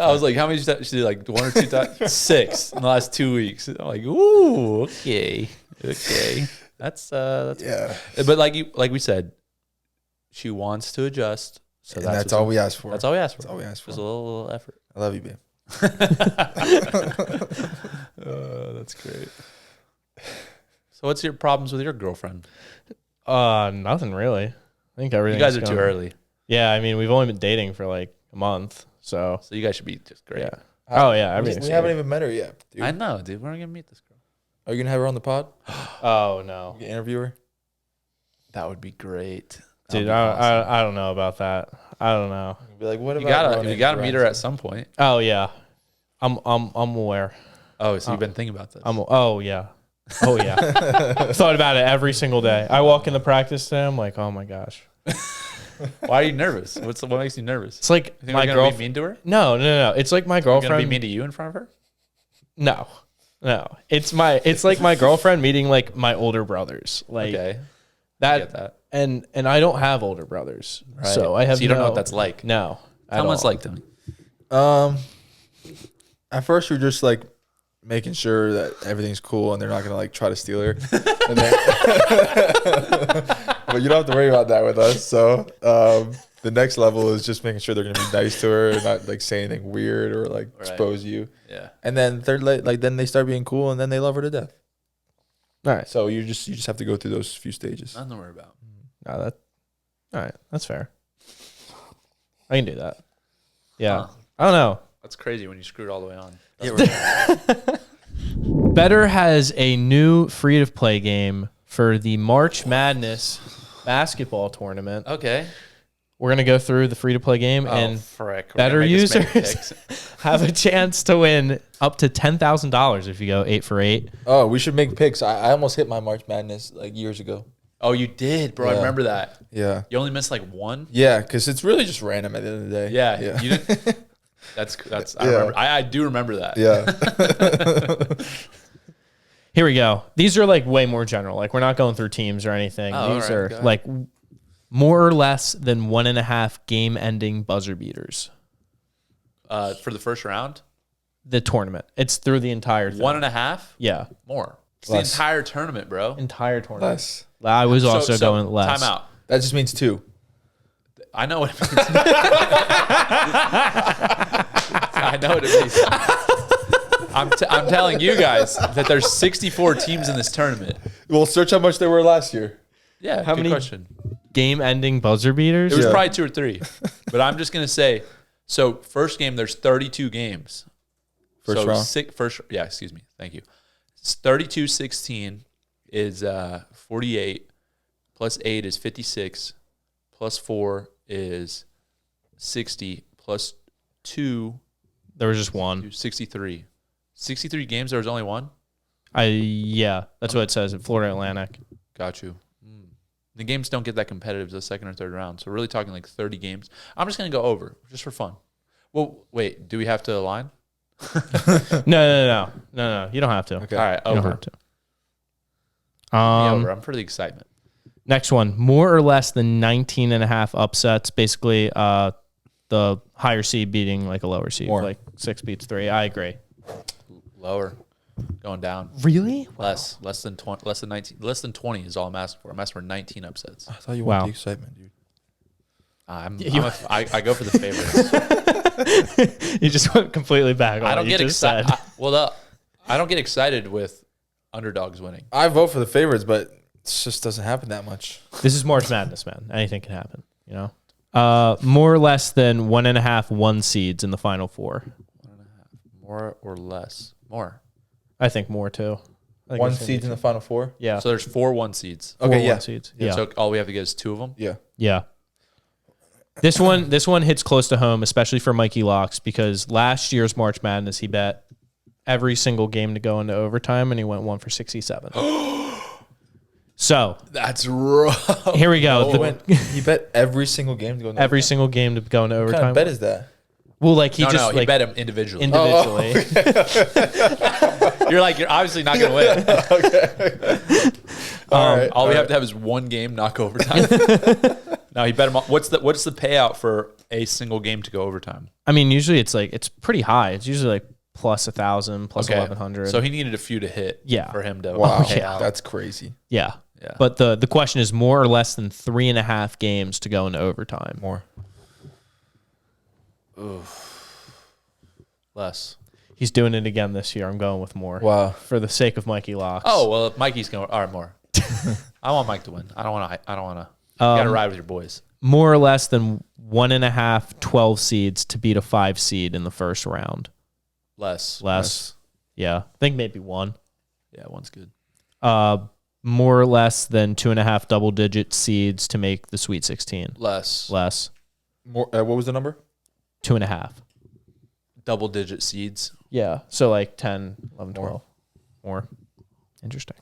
I was like, how many did she did? Like 1 or 2 times? 6 in the last 2 weeks. I'm like, ooh, okay. That's yeah. But like we said, she wants to adjust. So that's all we ask for. That's all we ask for. That's all we ask for. Just a little effort. I love you, babe. That's great. So what's your problems with your girlfriend? Nothing really. I think everything. You guys are too early. Yeah, I mean, we've only been dating for like a month, so you guys should be just great. Yeah. Oh yeah, We everything's haven't even met her yet, dude. I know, dude. We're gonna meet this girl. Are you gonna have her on the pod? Oh no, You can interview her? That would be great, dude. That'd be awesome. I don't know about that. I don't know. Be like, what You about gotta meet her at some point. Oh yeah, I'm aware. Oh, so you've been thinking about this? Oh yeah. Thought about it every single day. I walk in the practice today. I'm like, oh my gosh. Why are you nervous? What makes you nervous? It's like You think my we're gonna girlfriend. be mean to her? No. It's like my You're gonna girlfriend. be mean to you in front of her? No. It's like my girlfriend meeting like my older brothers. Like Okay, I that, get that. and I don't have older brothers, Right. so I have. So you don't know what that's like. No. Tell me what it's like to me. At first you're just like making sure that everything's cool and they're not gonna like try to steal her. And then, but you don't have to worry about that with us. So the next level is just making sure they're gonna be nice to her and not like say anything weird or like expose you. Yeah. And then third, like then they start being cool and then they love her to death. All right. So you just have to go through those few stages. Nothing to worry about. No, all right. That's fair. I can do that. Yeah. Huh. I don't know. That's crazy when you screw it all the way on. Betr has a new free-to-play game for the March Madness basketball tournament. Okay. We're going to go through the free-to-play game, and frick. Betr users have a chance to win up to $10,000 if you go 8 for 8. Oh, we should make picks. I almost hit my March Madness like years ago. Oh, you did, bro. I Yeah. remember that. Yeah. You only missed like one. Yeah, because it's really just random at the end of the day. Yeah. You didn't. That's. I remember. I do remember that. Yeah. Here we go. These are like way more general. Like we're not going through teams or anything. Oh, These all right, are go ahead. like more or less than 1.5 game-ending buzzer beaters. For the first round, The tournament. It's through the entire thing. 1.5 Yeah. more. It's Less. the entire tournament, bro. Entire tournament. Less. I was also going less. Time out. That just means 2. I know what it means. I know what it means. I'm telling you guys that there's 64 teams in this tournament. Well, search how much there were last year. Yeah, How good many- question. Game-ending buzzer beaters? It was Yeah. probably 2 or 3. But I'm just going to say, so first game, there's 32 games. First round? Excuse me. Thank you. It's 32-16 is 48, plus 8 is 56, plus 4 is 60, plus 2 There was just one. is 63. 63 games, there was only one? Yeah, that's what it says at Florida Atlantic. Got you. The games don't get that competitive the second or third round. So we're really talking like 30 games. I'm just going to go over just for fun. Well, wait, do we have to align? No. You don't have to. Okay. All right, You don't over. have to. Over. I'm for the excitement. Next one, more or less than 19.5 upsets. Basically, the higher seed beating like a lower seed. More. Like 6 beats 3. I agree. Lower. Going down. Really? Less than 20, less than 19, less than 20 is all I'm asking for. I'm asking for 19 upsets. I thought you Wow. wanted the excitement, dude. I go for the favorites. You just went completely back on I what don't you get just excited. said. I don't get excited with underdogs winning. I vote for the favorites, but it just doesn't happen that much. This is March Madness, man. Anything can happen, you know? More or less than 1.5 1 seeds in the Final Four. More or less? More. I think more, too. I think 1 it's gonna seeds be in the Final Four? Yeah. So there's 4 1 seeds. Four Okay, yeah. 1 seeds. Yeah. So all we have to get is 2 of them. Yeah. Yeah. This one hits close to home, especially for Mikey Locks, because last year's March Madness, he bet every single game to go into overtime, and he went 1 for 67. So That's rough. here we go. He bet every single game to go into Every single game to go into What overtime. kind of bet is that? Well, like he No, just he like bet him individually. individually. You're obviously not going to win. All we have to have is one game not go overtime. No, he bet him. What's the payout for a single game to go overtime? I mean, usually it's pretty high. It's usually like plus 1,000, plus 1,100. So he needed a few to hit. Yeah. For him to Wow, pay out. that's crazy. yeah. Yeah. But the question is more or less than 3.5 games to go into overtime. More. Less. He's doing it again this year. I'm going with more. Wow. For the sake of Mikey Locks. Oh, well, if Mikey's going, all right, more. I want Mike to win. I don't want to. You got to ride with your boys. More or less than 1.5 12 seeds to beat a 5 seed in the first round. Less. Yeah. I think maybe 1. Yeah, 1's good. More or less than 2.5 double-digit seeds to make the Sweet 16. Less. More. What was the number? 2.5. Double-digit seeds. Yeah. So like 10, 11, 12. More. Interesting.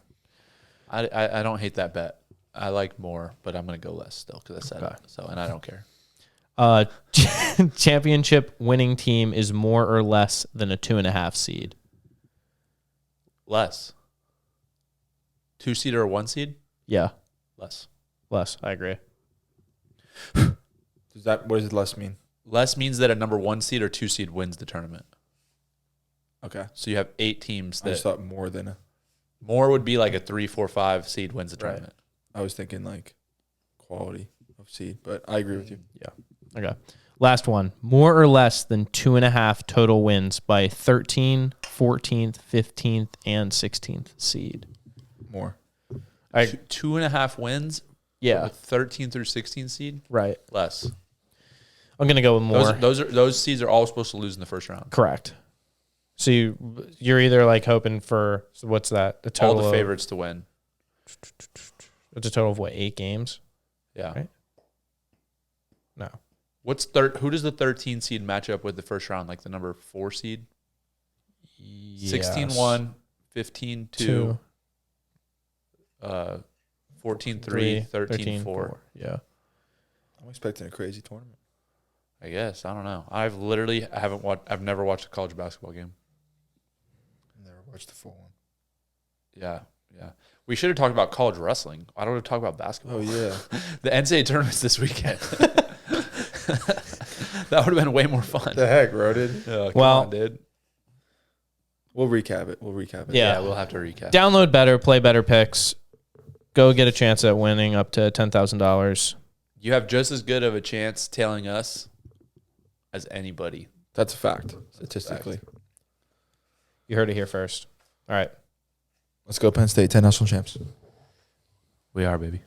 I don't hate that bet. I like more, but I'm going to go less still because I said Okay. it. So, and I don't care. Championship winning team is more or less than a 2.5 seed. Less. 2 seed or a 1 seed? Yeah. Less. I agree. What does less mean? Less means that a number 1 seed or 2 seed wins the tournament. Okay. So you have 8 teams I just that thought more than more would be like a 3, 4, 5 seed wins the tournament. I was thinking like quality of seed, but I agree with you. Yeah. Okay. Last one. More or less than 2.5 total wins by 13th, 14th, 15th, and 16th seed. More. 2.5 wins. Yeah. With 13 through 16 seed. Right. Less. I'm gonna go with more. Those seeds are all supposed to lose in the first round. Correct. So you're either like hoping for what's that? The total all the favorites to win. It's a total of what, 8 games? Yeah. Right? No. Who does the 13 seed match up with the first round? Like the number 4 seed? 16-1, 15-2, 14-3, 13-4. Yeah. I'm expecting a crazy tournament. I guess. I don't know. I've never watched a college basketball game. Never watched the full one. Yeah. We should have talked about college wrestling. Why don't we talk about basketball? Oh, yeah. The NCAA tournament's this weekend. That would have been way more fun. The heck, bro, dude. Come Well, on, dude. We'll recap it. Yeah. We'll have to recap. Download Betr, play better picks. Go get a chance at winning up to $10,000. You have just as good of a chance tailing us as anybody. That's a fact, statistically. You heard it here first. All right. Let's go Penn State, 10 national champs. We are, baby.